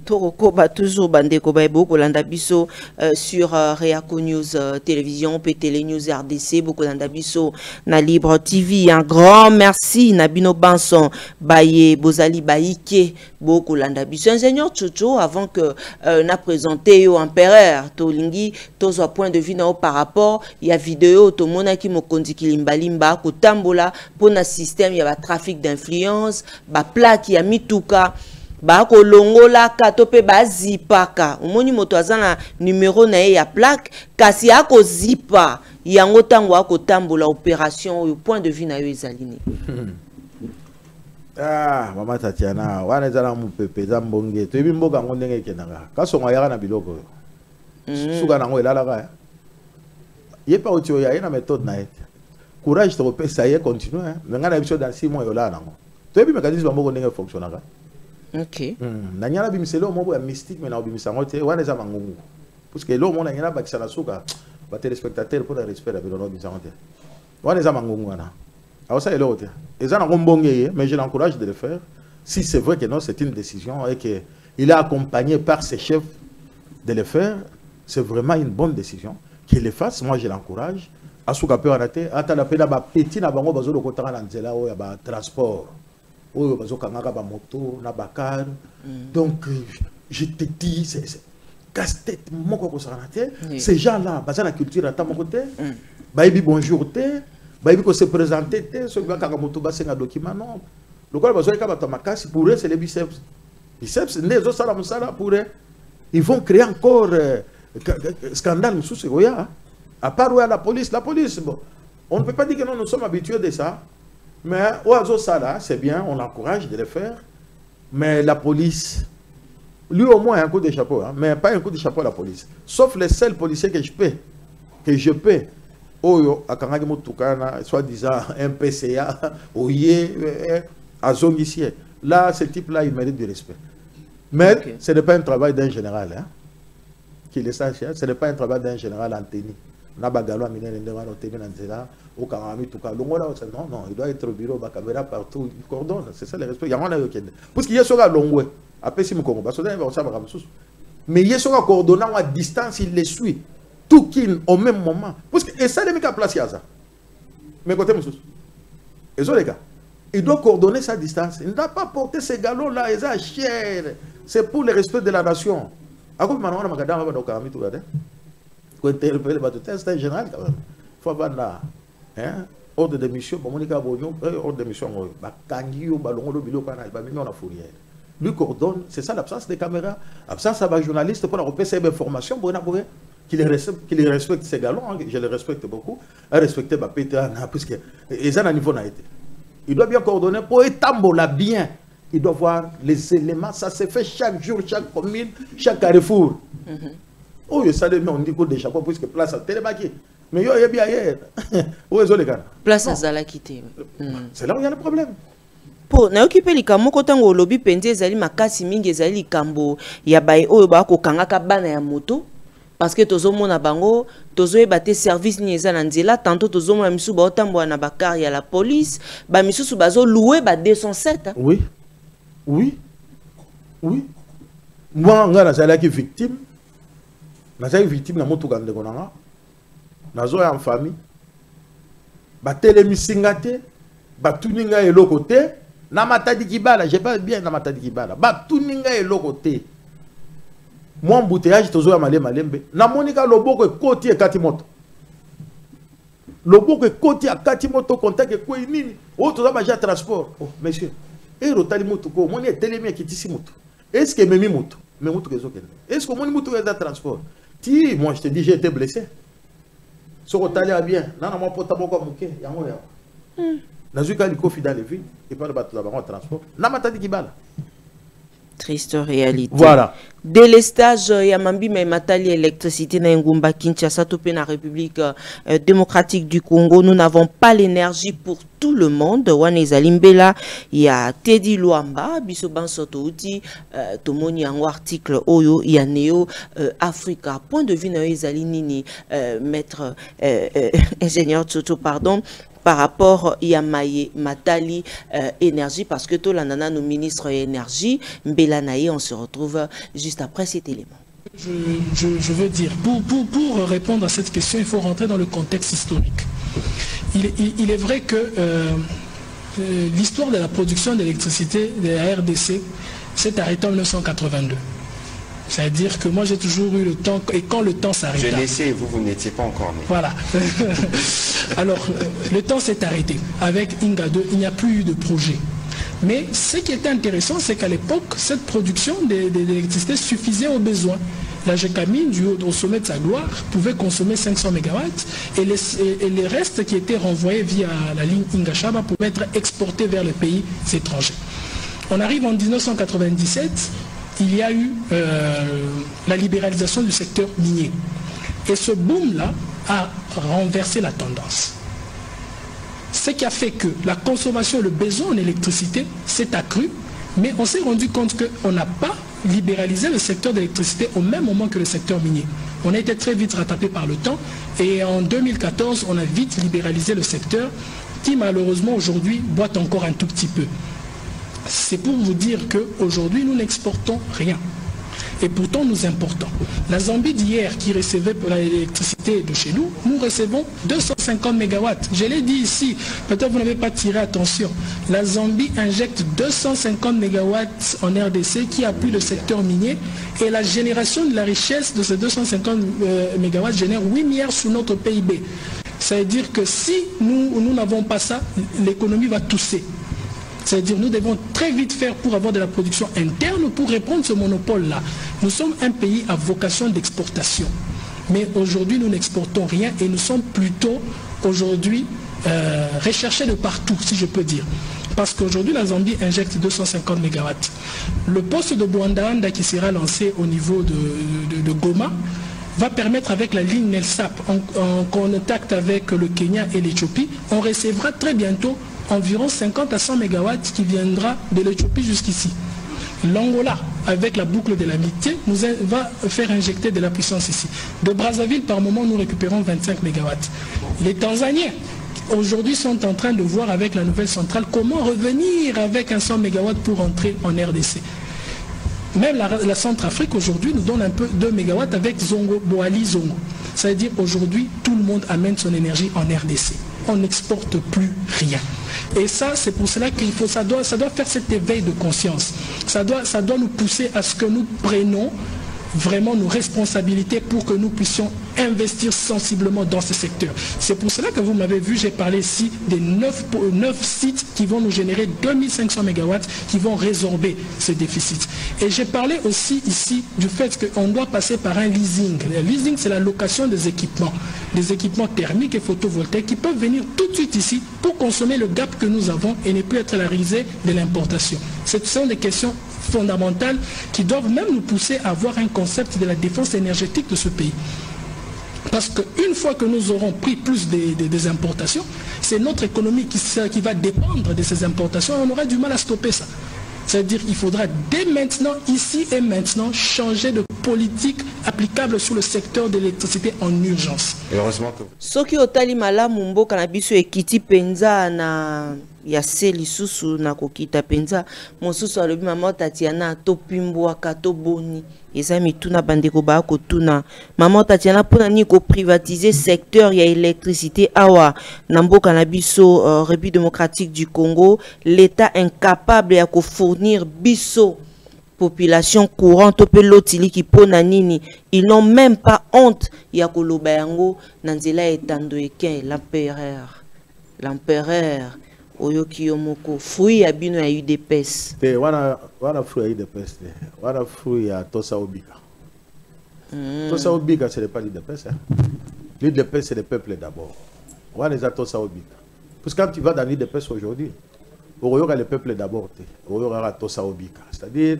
Toroko ba toujours bandeko ba beaucoup landa biso sur Reaco News télévision Télé News RDC beaucoup landa biso na Libre TV. Un grand merci Nabino Banson Baye Bozali Baïke beaucoup landa biso ingénieur Chocho avant que na présenté au empereur Tolingi tozo point de vue na par rapport il y a vidéo to mona ki mokondi kilimbalimba ko tambola pour na système il y a trafic d'influence ba plaque ya mituka ba ko longola ka to pe ba zipaka omoni moto azana numéro na ya plaque kasi ako zipa yango tango ako tambola opération au point de vue na yo ezalini. Ah mama Tatiana wana ezala mu pepe za mbonge to ebi mboka ngo ndenge kenanga kaso ngaya na biloko suka nango elalaka ye pa otio ya na méthode na ye courage to pesa ye continuer mais ngana biso dans 6 mois yola nango to ebi mécanisme mboko ndenge fonctionnaka. OK. Na nyala bimiselo mo ya mystique mais na bimisango te wana za mangungu. Parce que lo mo na nyala bakisa na suka ba téléspectateur pour le respect la bilono bisango te. Wana za mangungu wana. Alors ça est l'autre. Ils ont un mais je l'encourage de le faire. Si c'est vrai que non, c'est une décision et qu'il est accompagné par ses chefs de le faire, c'est vraiment une bonne décision. Qu'il le fasse, moi je l'encourage. Asuka peut arrêter. Ata la pena ba petit na bango bazo ko tanga na nzela o ya ba transport. Oyo bazo kangaka ba moto na ba car. Donc je te dis c'est casse-tête moko ko sarate. Ces gens-là, bazana culture ata moko te. Ba ibi bonjour te. Il faut se présenter, ce qui va faire un document, non. Le quoi, pour eux, c'est les biceps. Biceps, les autres salams, pour eux, ils vont créer encore scandale sous ce goya. À part où la police, bon, on ne peut pas dire que nous sommes habitués de ça, mais oiseau ça là, c'est bien, on l'encourage de le faire, mais la police, lui au moins un coup de chapeau, hein, mais pas un coup de chapeau à la police. Sauf les seuls policiers que je peux. Oyo akangaki motukana soi-disant un PCA oye azongisie là ce type là il mérite du respect mais okay. Ce n'est pas un travail d'un général hein qu'il le sache ce n'est pas un travail d'un général en tenue na bagalo amine ndema no tebe na nzela o kangami tuka longola non il doit être au bureau ba caméra partout il coordonne c'est ça le respect ya wana yo kende parce qu'il y a soga longwe apesi mukongo baso na ba osaba kamsusu mais il y a soga coordonnant à distance il les suit tout qu'il au même moment parce que et ça les mecs à place ça mais côté monsieur et les gars il doit coordonner sa distance il ne doit pas porter ces galons là ils sont chers c'est pour le respect de la nation à quoi maintenant on a magada va donc à tout regarder quand interpeller ba tout c'est général quand même faut avoir là hein ordre de mission ba monika bonyo ordre de mission ba kangio ba longo bilo kana ba mimi on a fourrière lui coordonne c'est ça l'absence des caméras absence à journaliste pour repérer ces informations pour qu'il respecte ces galons, hein, je les respecte beaucoup, à respecter ma pétard, puisque ils ont un niveau naïté. Il doit bien coordonner pour étambola bien. Il doit voir les éléments, ça se fait chaque jour, chaque commune, chaque carrefour. Oh, ça les met on dit des chapeaux, puisque place à Télémaki. Mais il y a bien hier. Où est-ce les gars? Place à Zalakité. C'est là où il y a le problème. Po na occupé likambo kotango lobby penze ezali makasi mingi ezali likambo ya bai oyo ba ko kangaka bana ya moto. Parce que tozo mona bango tozo ebate service ni eza na nzela tantôt tozo mona misu ba otambo na bakar ya la police ba misu bazo louer ba 207 hein? Oui moi ngana sala ki victime na moto kande konanga nazo ya en famille ba telemisinga te ba tuninga eloko te na matadi kibala j'ai pas bien na matadi kibala ba tuninga eloko te. Moi, embouteillage, je suis malembe. Na monika loboko koti e katimoto. Loboko koti a katimoto contact ko nini. O to za transport. Oh, monsieur. Et rotali moto ko moni e telemi ki tisi moto. Est-ce que memi moto? Mais moto kezo kende. Est-ce que moni moto est dans transport? Ti, moi je te dis j'ai été blessé. Ce que tu as bien, non, non, pas de mouké, il y a un moyen. Nazuka liko fidèle de vie, et pas de battre la barre transport. Namatadi Kibala. Triste réalité. Voilà. Délestage Yamambi mais matali électricité na Ngumba Kinshasa topé na République démocratique du Congo. Nous n'avons pas l'énergie pour tout le monde. Waneza Limbela, il y a Teddy Luamba, biso bansoto uti tomoni en article oyo il y a Neo Africa. Point de vue na ezali nini maître ingénieur Tsoto pardon. Par rapport à Maye Matali énergie, parce que tout l'anana nos ministres énergie, Mbelanaye, on se retrouve juste après cet élément. Je veux dire, pour répondre à cette question, il faut rentrer dans le contexte historique. Il est vrai que l'histoire de la production d'électricité de la RDC s'est arrêtée en 1982. C'est-à-dire que moi j'ai toujours eu le temps, et quand le temps s'arrête. Je l'ai et vous n'étiez pas encore né. Voilà. Alors, le temps s'est arrêté. Avec Inga 2, il n'y a plus eu de projet. Mais ce qui était intéressant, c'est qu'à l'époque, cette production d'électricité suffisait aux besoins. La GECAMIN, du haut au sommet de sa gloire, pouvait consommer 500 MW et les restes qui étaient renvoyés via la ligne Ingashaba pouvaient être exportés vers les pays étrangers. On arrive en 1997. Il y a eu la libéralisation du secteur minier. Et ce boom-là a renversé la tendance. Ce qui a fait que la consommation, le besoin en électricité s'est accru, mais on s'est rendu compte qu'on n'a pas libéralisé le secteur d'électricité au même moment que le secteur minier. On a été très vite rattrapé par le temps et en 2014, on a vite libéralisé le secteur qui malheureusement aujourd'hui boite encore un tout petit peu. C'est pour vous dire qu'aujourd'hui, nous n'exportons rien. Et pourtant, nous importons. La Zambie d'hier, qui recevait l'électricité de chez nous, nous recevons 250 MW. Je l'ai dit ici, peut-être vous n'avez pas tiré attention. La Zambie injecte 250 MW en RDC qui appuie le secteur minier. Et la génération de la richesse de ces 250 MW génère 8 milliards sur notre PIB. Ça veut dire que si nous n'avons pas ça, l'économie va tousser. C'est-à-dire nous devons très vite faire pour avoir de la production interne pour répondre à ce monopole-là. Nous sommes un pays à vocation d'exportation. Mais aujourd'hui, nous n'exportons rien et nous sommes plutôt aujourd'hui recherchés de partout, si je peux dire. Parce qu'aujourd'hui, la Zambie injecte 250 MW. Le poste de Bouandaanda qui sera lancé au niveau de Goma va permettre avec la ligne NELSAP, en contact avec le Kenya et l'Éthiopie, on recevra très bientôt environ 50 à 100 MW qui viendra de l'Éthiopie jusqu'ici. L'Angola, avec la boucle de l'amitié, nous va faire injecter de la puissance ici. De Brazzaville, par moment, nous récupérons 25 MW. Les Tanzaniens, aujourd'hui, sont en train de voir avec la nouvelle centrale comment revenir avec un 100 MW pour entrer en RDC. Même la Centrafrique, aujourd'hui, nous donne un peu 2 MW avec Zongo, Boali Zongo. C'est-à-dire, aujourd'hui, tout le monde amène son énergie en RDC. On n'exporte plus rien. Et ça, c'est pour cela qu'il faut, ça doit faire cet éveil de conscience. Ça doit nous pousser à ce que nous prenions vraiment nos responsabilités pour que nous puissions investir sensiblement dans ce secteur. C'est pour cela que vous m'avez vu, j'ai parlé ici des 9 sites qui vont nous générer 2500 MW qui vont résorber ce déficit. Et j'ai parlé aussi ici du fait qu'on doit passer par un leasing. Le leasing, c'est la location des équipements thermiques et photovoltaïques qui peuvent venir tout de suite ici pour consommer le gap que nous avons et ne plus être la risée de l'importation. Ce sont des questions fondamentales qui doivent même nous pousser à avoir un concept de la défense énergétique de ce pays. Parce qu'une fois que nous aurons pris plus des importations, c'est notre économie qui va dépendre de ces importations et on aura du mal à stopper ça. C'est-à-dire qu'il faudra dès maintenant, ici et maintenant, changer de politique applicable sur le secteur de l'électricité en urgence. Et heureusement que... Soki otali malamu mboka na biso ekiti penza na ya seli susu na kokita penza mosusu alobi mama Tatiana to pimbwaka to boni eza mituna bandeko ba ko tuna mama Tatiana pona ni ko privatiser secteur ya électricité awa na mboka na biso République démocratique du Congo, l'état incapable ya ko fournir biso population courante pe lotili ki pona nini, ils n'ont même pas honte ya koloba yango na nzela etando eken l'empereur oyoki yomoko fruit ya bino ya UDPS te wana fruit ya UDPS te wana fruit ya Tosa Obika. Tosa Obika ce n'est pas l'UDPS hein. L'UDPS, c'est le peuple d'abord. On les attend ça au but. Parce que quand tu vas dans l'UDPS aujourd'hui, il y aura le peuple d'abord. Il y aura tout ça au but. C'est-à-dire,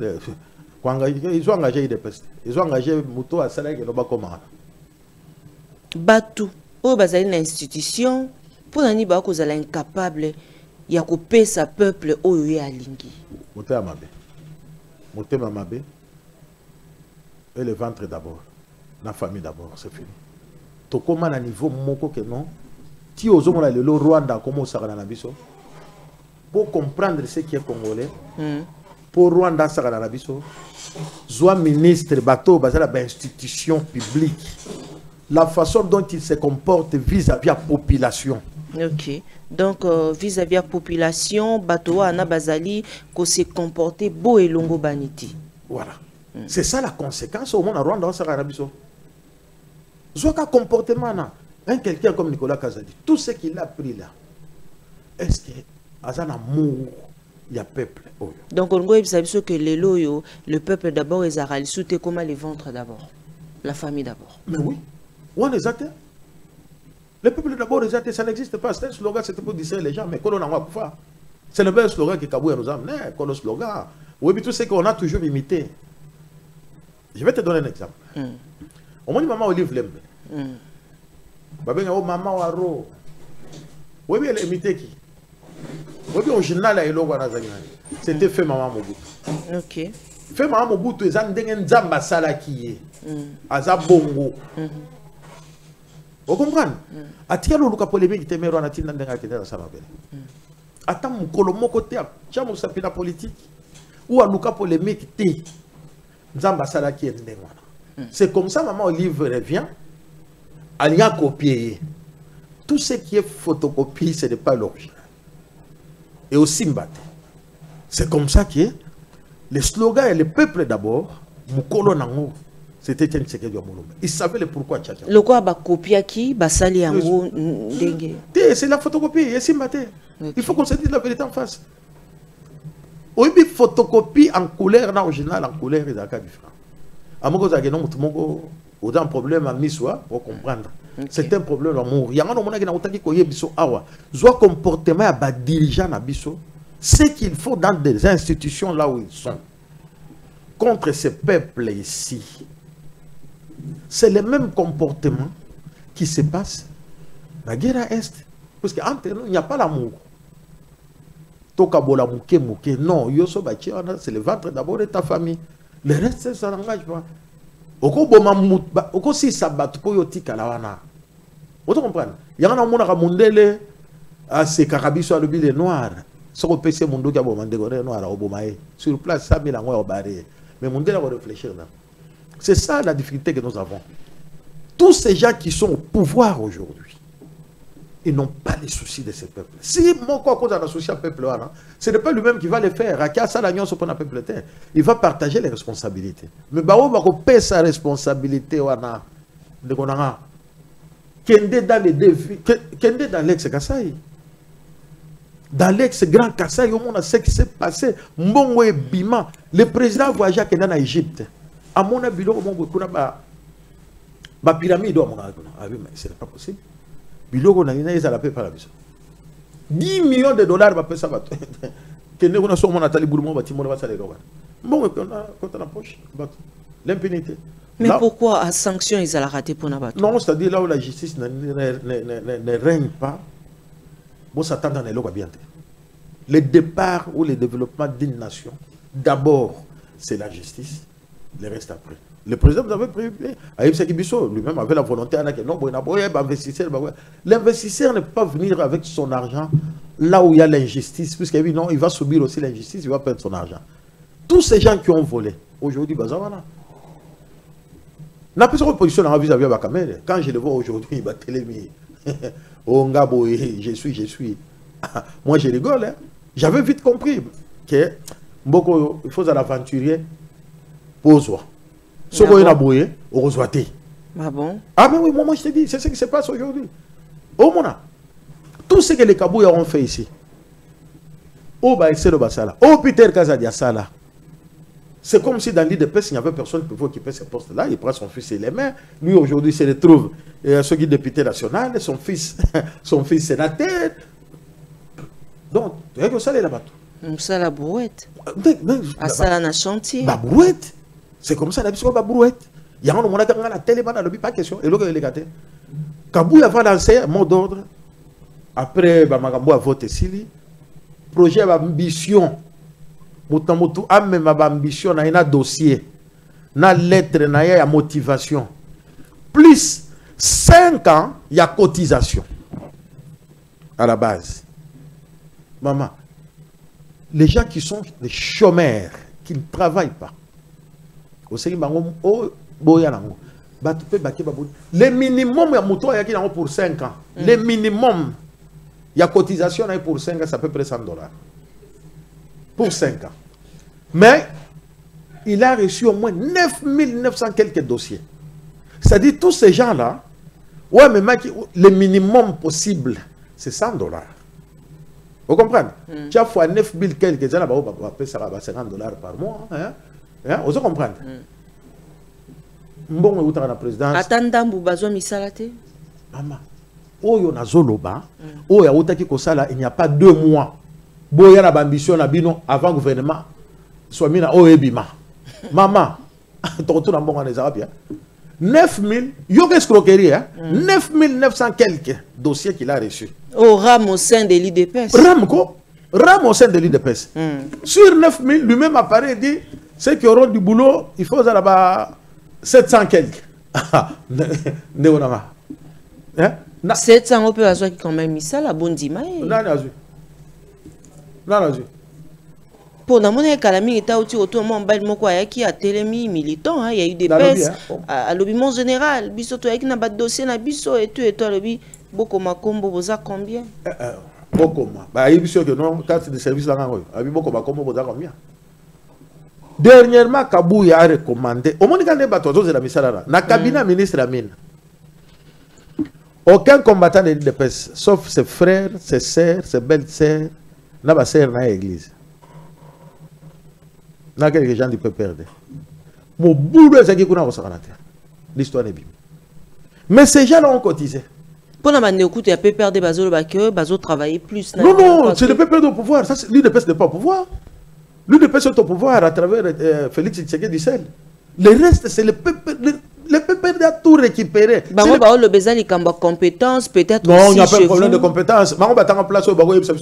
ils ont engagé l'UDPS. Ils ont engagé Mouto à Salak et Loba Komara. Batou, au bazali une institution, pour nani ba ko zala incapable ya ko pesa peuple oyo ya lingi. Moté Amabe. Moté Mamabe. Et le ventre d'abord. La famille d'abord, c'est fini. To comment à niveau moko que non. Si aux hommes le Rwanda comment ça na biso. Pour comprendre ce qui est congolais. Pour Rwanda ça na biso. Soit ministre bateau bazala ba institution publique. La façon dont il se comporte vis-à-vis de la population. Ok. Donc, vis-à-vis de la population, Batoa Ana Bazali, qu'on se comporter beau et longo baniti. Voilà. C'est ça la conséquence au monde à Rwanda, ça va Zoka comportement, quelqu'un comme Nicolas Kazadi, tout ce qu'il a pris là, est-ce que Azan amour, il y a peuple. Donc, on voit que les loyaux, le peuple d'abord, ils ont soutenu comme les ventres d'abord, la famille d'abord. Mais oui. On les a. Le peuple d'abord, ça n'existe pas. C'est un slogan, c'était pour distraire les gens, mais qu'on a pas. C'est le même slogan que Kabouya nous a amené, qu'on le slogan. Oui, mais tout ce qu'on a toujours imité. Je vais te donner un exemple. Au moins, maman Olive Lembe. Maman Waro. Oui, mais elle a imité qui? Oui, mais au général, c'était fait maman Mobutu. Ok. Fait maman Mobutu, ils ont un Nzamba Salaki. Aza Bongo. Vous comprenez? Atia le luka polémique te mero anatin ndenga kitera sana bele. Ata mukolo moko te chamu sapina politique ou a luka polémique te nzamba sala ki ndenga. C'est comme ça maman Olive revient elle y a copié. Tout ce qui est photocopie ce n'est pas l'original. Et aussi mbate. C'est comme ça que le slogan et le peuple d'abord mukolo nango. C'était un secret de Moulombe. Il savait le pourquoi Tchacha. Le quoi ba copia qui ba sali yango ndenge. C'est la photocopie, et c'est maté. Il faut qu'on se dise la vérité en face. Oui, photocopie en couleur, en original en couleur, il y a des différents. À mon côté, il y a un problème à Missoua pour comprendre. C'est un problème d'amour. Il y a un moment où il y a un comportement à dirigeant à Bisso. Ce qu'il faut dans des institutions là où ils sont. Contre ce peuple ici. C'est le même comportement qui se passe dans la guerre Est. Parce qu'entre nous, il n'y a pas l'amour. Tokabola mouké mouké. Non, c'est le ventre d'abord de ta famille. Le reste, ça n'engage pas. Oko si ça bat pour yoti kalawana. Vous comprenez? Il y a un monde à mondele à ces carabiso à l'obile noir. Ce qu'on peut c'est mon dos qui a bomandé noir à Obomae. Sur place, ça met la moelle au barré. Mais mondele va réfléchir là. C'est ça la difficulté que nous avons. Tous ces gens qui sont au pouvoir aujourd'hui, ils n'ont pas les soucis de ce peuple. Si mon corps a un souci à peuple, ce n'est pas lui-même qui va le faire. Il va partager les responsabilités. Mais Bao va payer sa responsabilité. Kende dans les défis, Kende dans l'ex-Kassai. Dans l'ex-Grand Kassai, on a ce qui s'est passé. Mbongo et Bima, le président voyage à Kenda en Égypte. À mon avis, ma pyramide, ce n'est pas possible. Biloko na ina la paix par la vision. 10 millions de dollars va payer ça. Kende on a sur mon atali boulot bâtiment va saler roba. Bon, quand on approche, l'impunité. Mais là, pourquoi à sanction ils allaient rater pour Nabato? Non, c'est-à-dire là où la justice ne règne pas, bon, ça tend dans les lois bien. Le départ ou le développement d'une nation, d'abord, c'est la justice, le reste après. Le président vous avait prévu, Aïb Sekibiso, lui-même avait la volonté, l'investisseur ne peut pas venir avec son argent là où il y a l'injustice, puisqu'il dit non, il va subir aussi l'injustice, il va perdre son argent. Tous ces gens qui ont volé, aujourd'hui, Bazavana. N'a pas de position dans vis-à-vis de la caméra. Quand je le vois aujourd'hui, il va télémier. Oh, Ngabo, je suis. Moi, je rigole. Hein. J'avais vite compris que il faut à l'aventurier pour soi. Ce qu'on a bouillé, on reçoit. Ah bon? Ah, mais oui, moi, je te dis, c'est ce qui se passe aujourd'hui. Oh, mon a. Tout ce que les Kabouya ont fait ici. Oh, bah, c'est le Bassala. Oh, Peter Kazadia Sala. C'est comme si dans l'IDPS, il n'y avait personne qui pouvait occuper ce poste-là. Il prend son fils et les mains. Lui, aujourd'hui, il se retrouve ce qui est député national, son fils sénateur. Donc, tu vois que ça, là-bas. Ça, la brouette. Ça, la chantier. La brouette. C'est comme ça, la brouette. Il y a un moment où la télé, pas question. Et l'autre, il est gâté. Kabouya va lancer un mot d'ordre. Après, Magambo a voté Sili. Projet d'ambition. Moutamotu a même ambition, na un dossier. Na lettre, na ya motivation. Plus 5 ans, il y a cotisation. À la base. Maman, les gens qui sont des chômeurs, qui ne travaillent pas. Le minimum, il y a pour 5 ans. Le minimum, il y a cotisation pour 5 ans, ça peut près $100. Pour 5 ans. Mais, il a reçu au moins 9900 quelques dossiers. C'est-à-dire, tous ces gens-là, ouais, mais le minimum possible, c'est $100. Vous comprenez? Tu as fois 9000 quelques, ça va $50 par mois. Vous comprenez? Bon, vous avez la présidence. Attendez, vous avez misalate. Maman, oyo na zoloba, oyo outaki kosala, il n'y a pas 2 mois. Boya na ambition na bino avant le gouvernement soit mis na oebima. Maman, ton tour en bon en les arabes. 9000, yo escroquerie, 9900 quelques dossiers qu'il a reçus. Au RAM au sein de l'IDPS. RAM au sein de l'IDPS. Sur 9000, lui-même apparaît et dit ceux qui auront du boulot, il faut là-bas 700 quelques. 700 on peut avoir qui quand même mis ça la bonne dimanche. Non. Pour nous, on a calami était autour de moi qui a télémi militant, il y a eu des baisses à l'obiment général, biso to avec na ba dossier na biso et tout lobby beaucoup ma combo boza combien? Beaucoup ma. Bah il biso que non carte de service là ngoi. Abi beaucoup ma combo boza combien? Dernièrement Kabouya a recommandé au monde quand les bateaux de la misala na cabinet ministre Amine. Aucun combattant de l'IDPS sauf ses frères, ses sœurs, ses belles-sœurs n'a pas sœur dans l'église. N'a quelques gens du peut perdre. Mon boulot c'est qui qu'on a au terre. L'histoire est bible. Mais ces gens-là ont cotisé. Pour la écoute, il y a peu perdre bazolo que bazo travailler plus. Non, c'est le peu perdre au pouvoir. Ça l'IDPS n'est pas au pouvoir. L'IDPS est au pouvoir à travers Félix Tshisekedi Sel. Le reste c'est le peu perdre à tout récupérer. Le besoin de compétences peut-être. Non, il n'y a pas de problème de compétences. Ils en place au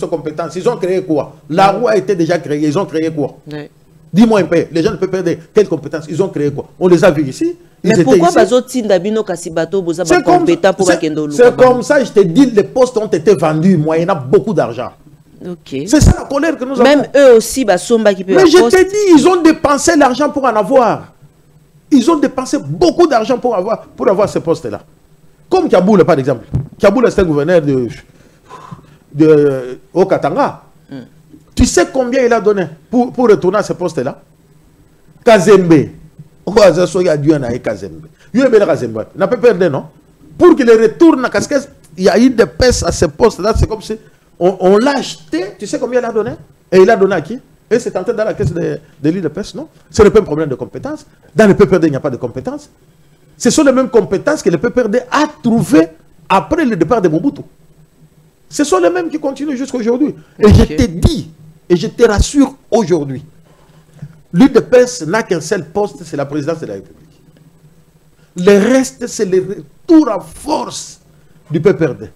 compétences. Ils ont créé quoi? La roue a été déjà créée. Ils ont créé quoi? Dis-moi un peu, les gens ne peuvent perdre quelles compétences? Ils ont créé quoi? On les a vus ici. Mais pourquoi Bazo Tindabino Kasibato vous avez compétent pour Akendolo? C'est comme ça, je te dis, les postes ont été vendus moyennant beaucoup d'argent. Okay. C'est ça la colère que nous avons. Même eux aussi, Basomba qui peut. Mais je te dis, ils ont dépensé l'argent pour en avoir. Ils ont dépensé beaucoup d'argent pour avoir ce poste-là. Comme Kaboul, par exemple. Kaboul est un gouverneur de Okatanga. Tu sais combien il a donné pour retourner à ce poste-là? Kazembe. Kazembe. N'a pas perdu, non? Pour qu'il retourne à Casquez, il y a eu des pèses à ce poste-là. C'est comme si on l'a acheté. Tu sais combien il a donné? Et il a donné à qui? Et c'est entré dans la caisse de l'île de pêche, non? C'est le même problème de compétences. Dans le PPRD, il n'y a pas de compétences. Ce sont les mêmes compétences que le PPRD a trouvées après le départ de Mobutu. Ce sont les mêmes qui continuent jusqu'à aujourd'hui. Et je te dis, et je te rassure aujourd'hui, l'UDPS n'a qu'un seul poste, c'est la présidence de la République. Le reste, c'est le retour en force du PPRD.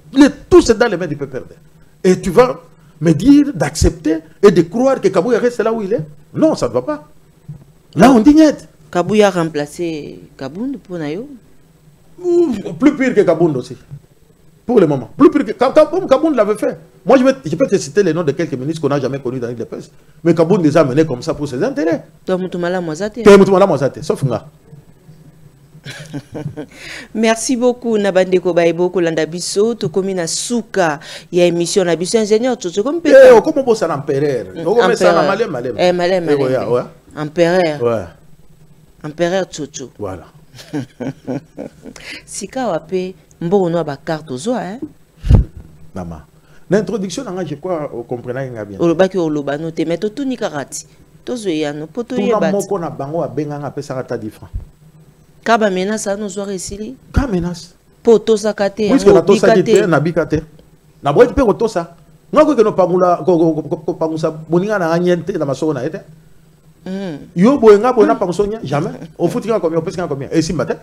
Tout c'est dans les mains du PPRD. Et tu vas me dire d'accepter et de croire que Kabouya reste là où il est? Non, ça ne va pas. Là, on dit net. Kabouya a remplacé Kabound pour Nayo? Plus pire que Kabound aussi. Pour le moment. Plus pire que Kabound l'avait fait. Moi, je peux te citer les noms de quelques ministres qu'on n'a jamais connus dans l'IDPS. Mais Kabound les a menés comme ça pour ses intérêts. Sauf moi. Merci beaucoup Nabandeko Baïbo Kolanda Bisso to komi na suka ya émission na biso ingénieur to comme peut comment on ça l'empereur empereur Tchocho voilà sika wape mbo no ba carte zo hein maman l'introduction je crois vous comprenez bien olobaki oloba no te meto tout ni karati tozoyano poto tuna yebat moko na bango abenganga apesaka ta 10 francs kaba menace ano soir esili ka menace poto sakate puisque na tosaki te na bika te na boyeti mpe kotosa ngako ke no pangula ko pangusa boninga na anyente na masoko na ete yo boyenga boyena pangusonya jamais au futika combien au pesika combien et si matin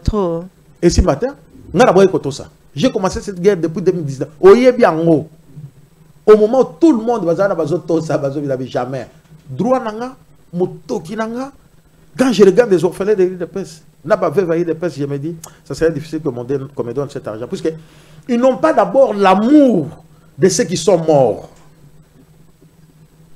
trop et si matin ngana boye kotosa j'ai commencé cette guerre depuis 2019 oyebi yango au moment où tout le monde bazana bazotosa bazobilabi jamais droit nanga motoki nanga quand je regarde les orphelins de l'île de Pesse n'a pas fait vailler de Pesse, je me dis ça serait difficile qu'on me donne cet argent puisque ils n'ont pas d'abord l'amour de ceux qui sont morts.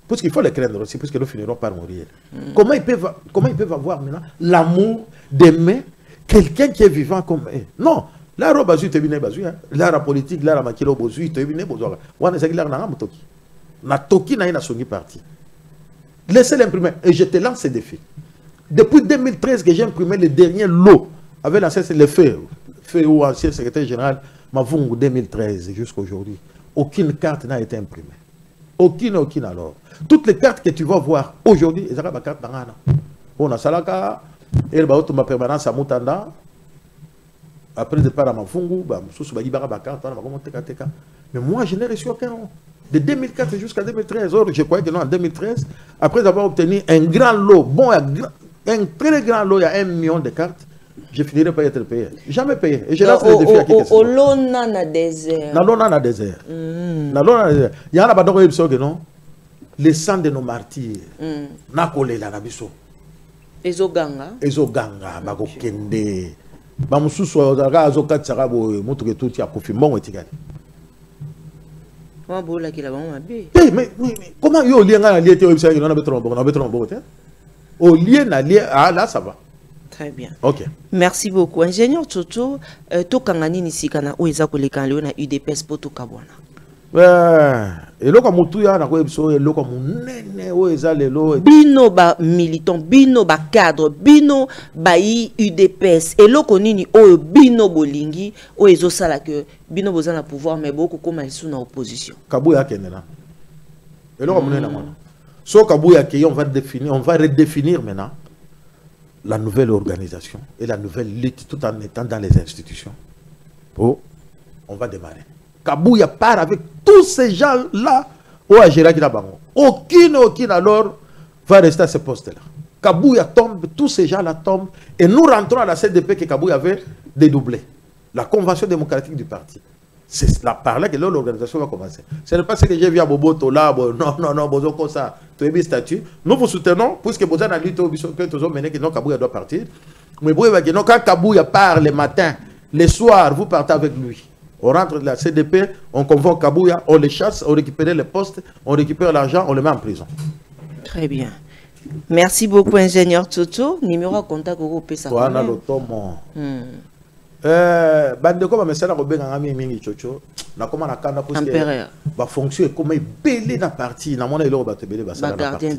Parce qu'il faut les craindre aussi, puisque nous finirons par mourir. Comment ils peuvent avoir maintenant l'amour d'aimer quelqu'un qui est vivant comme eux? Non. L'art bazu te bine bazu, l'art politique, l'art makilo bozu te bine bozu. Wana c'est l'art na motoki. Na toki na ina songi parti. Laissez l'imprimer et je te lance ce défi. Depuis 2013 que j'ai imprimé le dernier lot avec l'ancien le feu ou ancien secrétaire général Mavungu 2013 jusqu'à aujourd'hui. Aucune carte n'a été imprimée. Aucune alors. Toutes les cartes que tu vas voir aujourd'hui, ils ont des cartes dans on a salaka, et le bateau ma permanence à Moutanda. Après départ à Mavungu, mais moi je n'ai reçu aucun. De 2004 jusqu'à 2013. Or, je croyais que non, en 2013, après avoir obtenu un grand lot, bon, un très grand lot, il y a 1 million de cartes. Je finirai par être payé. Jamais payé. Et je lance le défi à qui que ce soit. Au désert. Dans désert. Il y en a pas d'autres non. Les sangs de nos martyrs. Nakole la nabiso. Ezoganga. Ezoganga. Bako kende. Bamususu ozaka azokat sarabo mutu ke tuti ya kofimbo etikali. Mais comment yo lien na lié te obisa na beton bon au lien na lié là ça va. Très bien. OK. Merci beaucoup. Ingénieur Toto, to kangani ni sikana o eza koleka leo na UDPS poto kabwana. Eloko mutu ya na ko ebiso eloko munene o eza lelo bino ba militant bino ba cadre bino ba UDPS eloko nini o bino bolingi o ezo sala que bino bozana pouvoir mais beaucoup comme ils sont en opposition. Kabuya kenena. Eloko munene mwana. So Kabuya ke on va redéfinir maintenant la nouvelle organisation et la nouvelle lutte tout en étant dans les institutions. Oh, on va démarrer. Kabuya part avec tous ces gens-là au Agéra qui bango. Aucune alors va rester à ce poste-là. Kabuya tombe, tous ces gens-là tombent et nous rentrons à la CDP que Kabuya avait dédoublé. La convention démocratique du parti. C'est par là que l'organisation va commencer. Ce n'est pas ce que j'ai vu à Boboto là, non, Bozo comme ça, tu es statut. Nous vous soutenons, puisque Bozo a lutte que tous mené que Kabuya doit partir. Mais quand Kabuya part le matin, le soir, vous partez avec lui. On rentre de la CDP, on convoque Kabuya, on les chasse, on récupère les postes, on récupère l'argent, on le met en prison. Très bien. Merci beaucoup, ingénieur Toto. Numéro de contact au PSA. Voilà le tomo. Bande comme mesala robenga ngami mingi chocho na koma na kanda parce que ba fonction comme belé na parti na mona ilo ba te belé ba sala ba gardien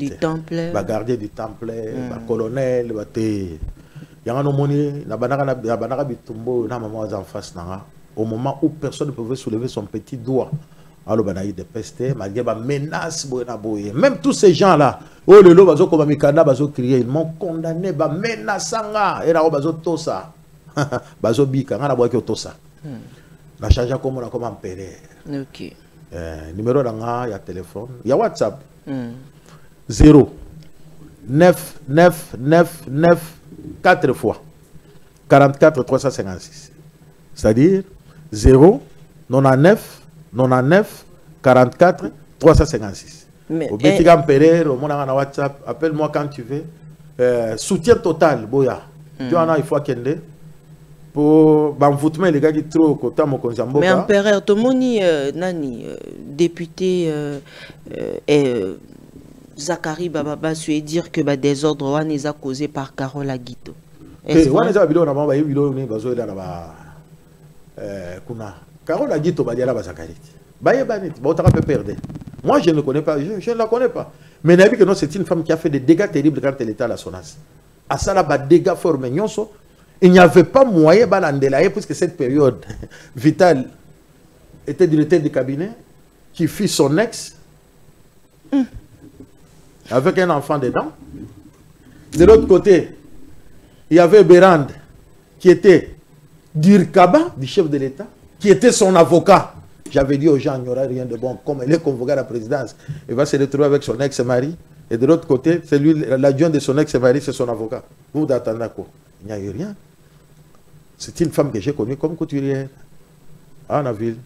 du temple ba colonel ba te yanga no moni na banaka bitumbo na maman en face na au moment où personne ne pouvait soulever son petit doigt alors banaï de peste malgré ba menace boyena boye même tous ces gens là oh le lo bazo comme mikanda bazo crier ils m'ont condamné ba menaçanga et là bazo tosa bazo bika ngana boyaki otosa na charge comme on a comme empereur. OK. Numéro d'anga ya téléphone ya WhatsApp 0 9 9 9 9 4 fois 44 356, c'est-à-dire 0 99 99 44 356. Au petit empereur au mon WhatsApp, appelle-moi quand tu veux. Soutien total boya. Tu en as il faut kende pour banfoutement les gars qui trop côté mon konjambo. Mais empereur Tomoni nani député Zakari Bababa souhaite dire que désordre wana est causé par Carole Aguito. Wana za bilo na mama bilo ne bazo ila na ba kuna Carole Aguito ba diala ba Zakari. Baye banit ba otaka peut perdre. Moi je ne connais pas, je ne la connais pas. Mais nabi que non, c'est une femme qui a fait des dégâts terribles quand elle était à la SONAS. À ça là ba dégâts formés nyonso. Il n'y avait pas moyen d'andelayer puisque cette période Vital était directeur du cabinet qui fit son ex. avec un enfant dedans. De l'autre côté, il y avait Bérande, qui était d'Urkaba, du chef de l'État, qui était son avocat. J'avais dit aux gens, il n'y aura rien de bon. Comme elle est convoquée à la présidence, il va se retrouver avec son ex-mari. Et de l'autre côté, c'est lui, l'adjoint de son ex-mari, c'est son avocat. Vous d'attendre quoi? Il n'y a eu rien. C'est une femme que j'ai connue comme couturière à la ville.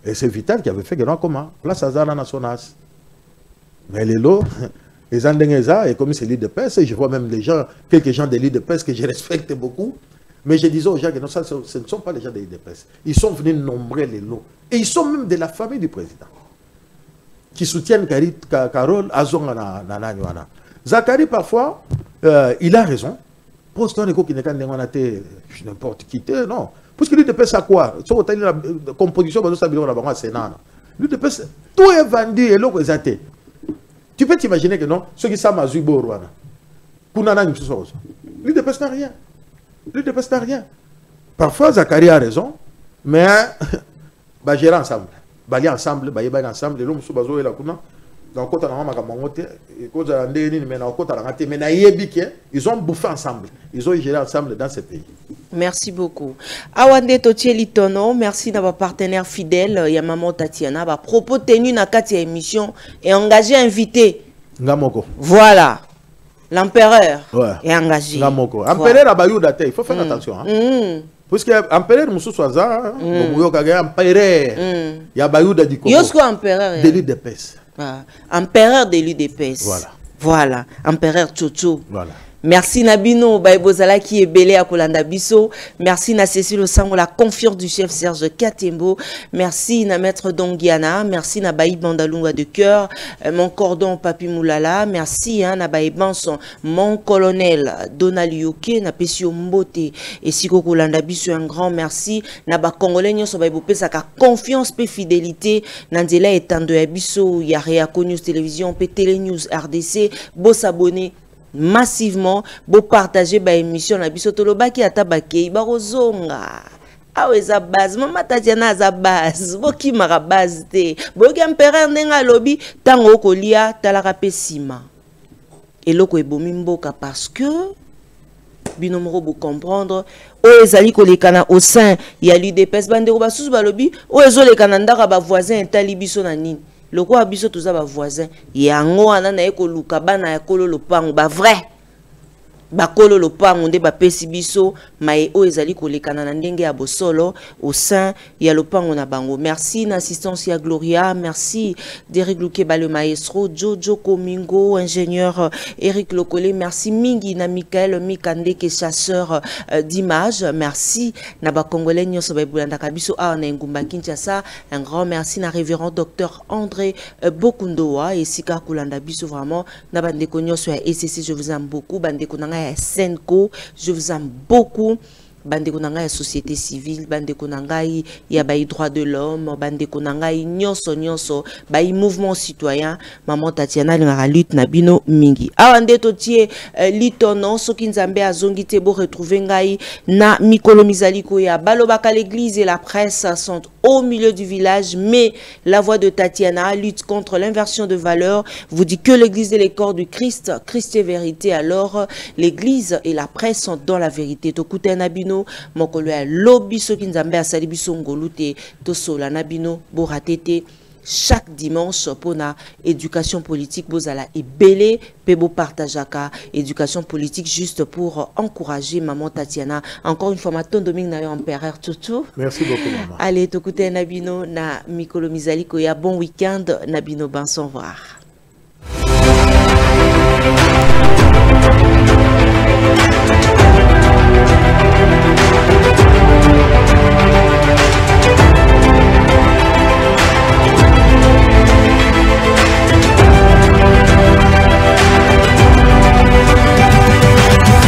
Et c'est Vital qui avait fait grand comment. Place à Zara Nationas. Mais les lots, les Andengeza, et comme c'est l'île de Pesse, je vois même les gens, quelques gens de l'île de Pesse que je respecte beaucoup. Mais je disais aux gens que non, ça, ce ne sont pas les gens de l'île de Pesse. Ils sont venus nombrer les lots. Et ils sont même de la famille du président. Qui soutiennent Carole Azonga Nananywana. Zachary, parfois, il a raison. Pour ce qui n'est pas n'importe qui, non. Parce que l'île de Pesse a quoi? La composition de la Sénat. L'île de Pesse, tout est vendu et l'eau est athée. Tu peux t'imaginer que non, ceux qui savent à Zubo, l'île de Pesse n'a rien. L'île de Pesse n'a rien. Parfois, Zachary a raison, mais bah, gérer ensemble. Bali ensemble, bah, ensemble, l'homme sous bazo et la kuna. Donc, quand on a mamonté, ils ont bouffé ensemble. Ils ont géré ensemble dans ce pays. Merci beaucoup. Awande Totier Litono, merci d'avoir partenaire fidèle. Yamamo Tatiana, à propos tenu na katia émission et engagé invité. Ngamoko. Voilà. L'empereur est engagé. Ngamoko. Empereur Abayou Date, il faut faire attention. Parce que l'empereur Moussou Swaza, empereur, Yabayou Dadi Koko. Yosko empereur. De l'île de Pesse. Empereur de l'île de Pesse. Voilà. Voilà. Empereur Tchoutchou. Voilà. Merci Nabino Baibozala qui est belé à Kolanda Bisso. Merci na Cécile Osango, la confiance du chef Serge Katembo. Merci na maître Dongiana. Merci na Baï Bandalunga de cœur. Mon cordon Papi Moulala. Merci na Baï Banson. Mon colonel Donald Yoke na Pesio Mbote. Et si Kolanda Bisso un grand merci. Na ba Congolais nyoso Baïbopé sa confiance pe fidélité. Nandela étant de Abisso. Yarea News Télévision, pe Télé News RDC. Beau s'abonner massivement, beau partager ba émission na biso toloba ki atabake ba rozonga awe za base mama Tatiana za base boki mara base te boki empereur ndenga lobi tango kolia talaka pesima eloko ebomi mboka parce que binomoro bo comprendre o ezali kolekana au sein ya l'UDPS bandeko basusu balobi o ezolekana ndaka ba voisin etali biso na nini. Le quoi biso tous ba voisin yango ana na ekoluka bana ya kolo lopango ba vrai ba kolo lopango nde ba pesi biso mai o ezali kolekana na ndenge ya bosolo au sein ya lopango na bango. Merci na assistance ya Gloria, merci d'Eric Lukeba le maestro, Jojo Komingo, ingénieur Eric Lokole, merci mingi na Michael Mikande ke chasseur d'images, merci na ba congolais nyoso ba bulanda kabiso a na ngumba Kinshasa, un grand merci na révérend docteur André Bokundoa et Sika Kulanda biso vraiment na bande ko nyoso ya ECC, je vous aime beaucoup bande ko Senko, je vous aime beaucoup. Bande konanga société civile, bande konanga ya bayi droit de l'homme, bande konanga nyonso bayi mouvement citoyen, maman Tatiana la lutte na bino mingi. Awande totie litono soki nzambe azongi te bo retrouver ngai na mikolo mizaliko ya balobaka l'église et la presse sont au milieu du village, mais la voix de Tatiana lutte contre l'inversion de valeurs, vous dit que l'église est le corps du Christ, Christ est vérité, alors l'église et la presse sont dans la vérité. Tokute nabino mokolo ya lobi soki nzambe asali biso ngolu te tosola nabino boratete chaque dimanche pour la éducation politique bozala ebele pe bo partageaka éducation politique juste pour encourager maman Tatiana. Encore une fois maton Dominique na empereur Tutu. Merci beaucoup maman. Allez tokute nabino na mikolo mizaliko ya bon week-end nabino ban sans voir.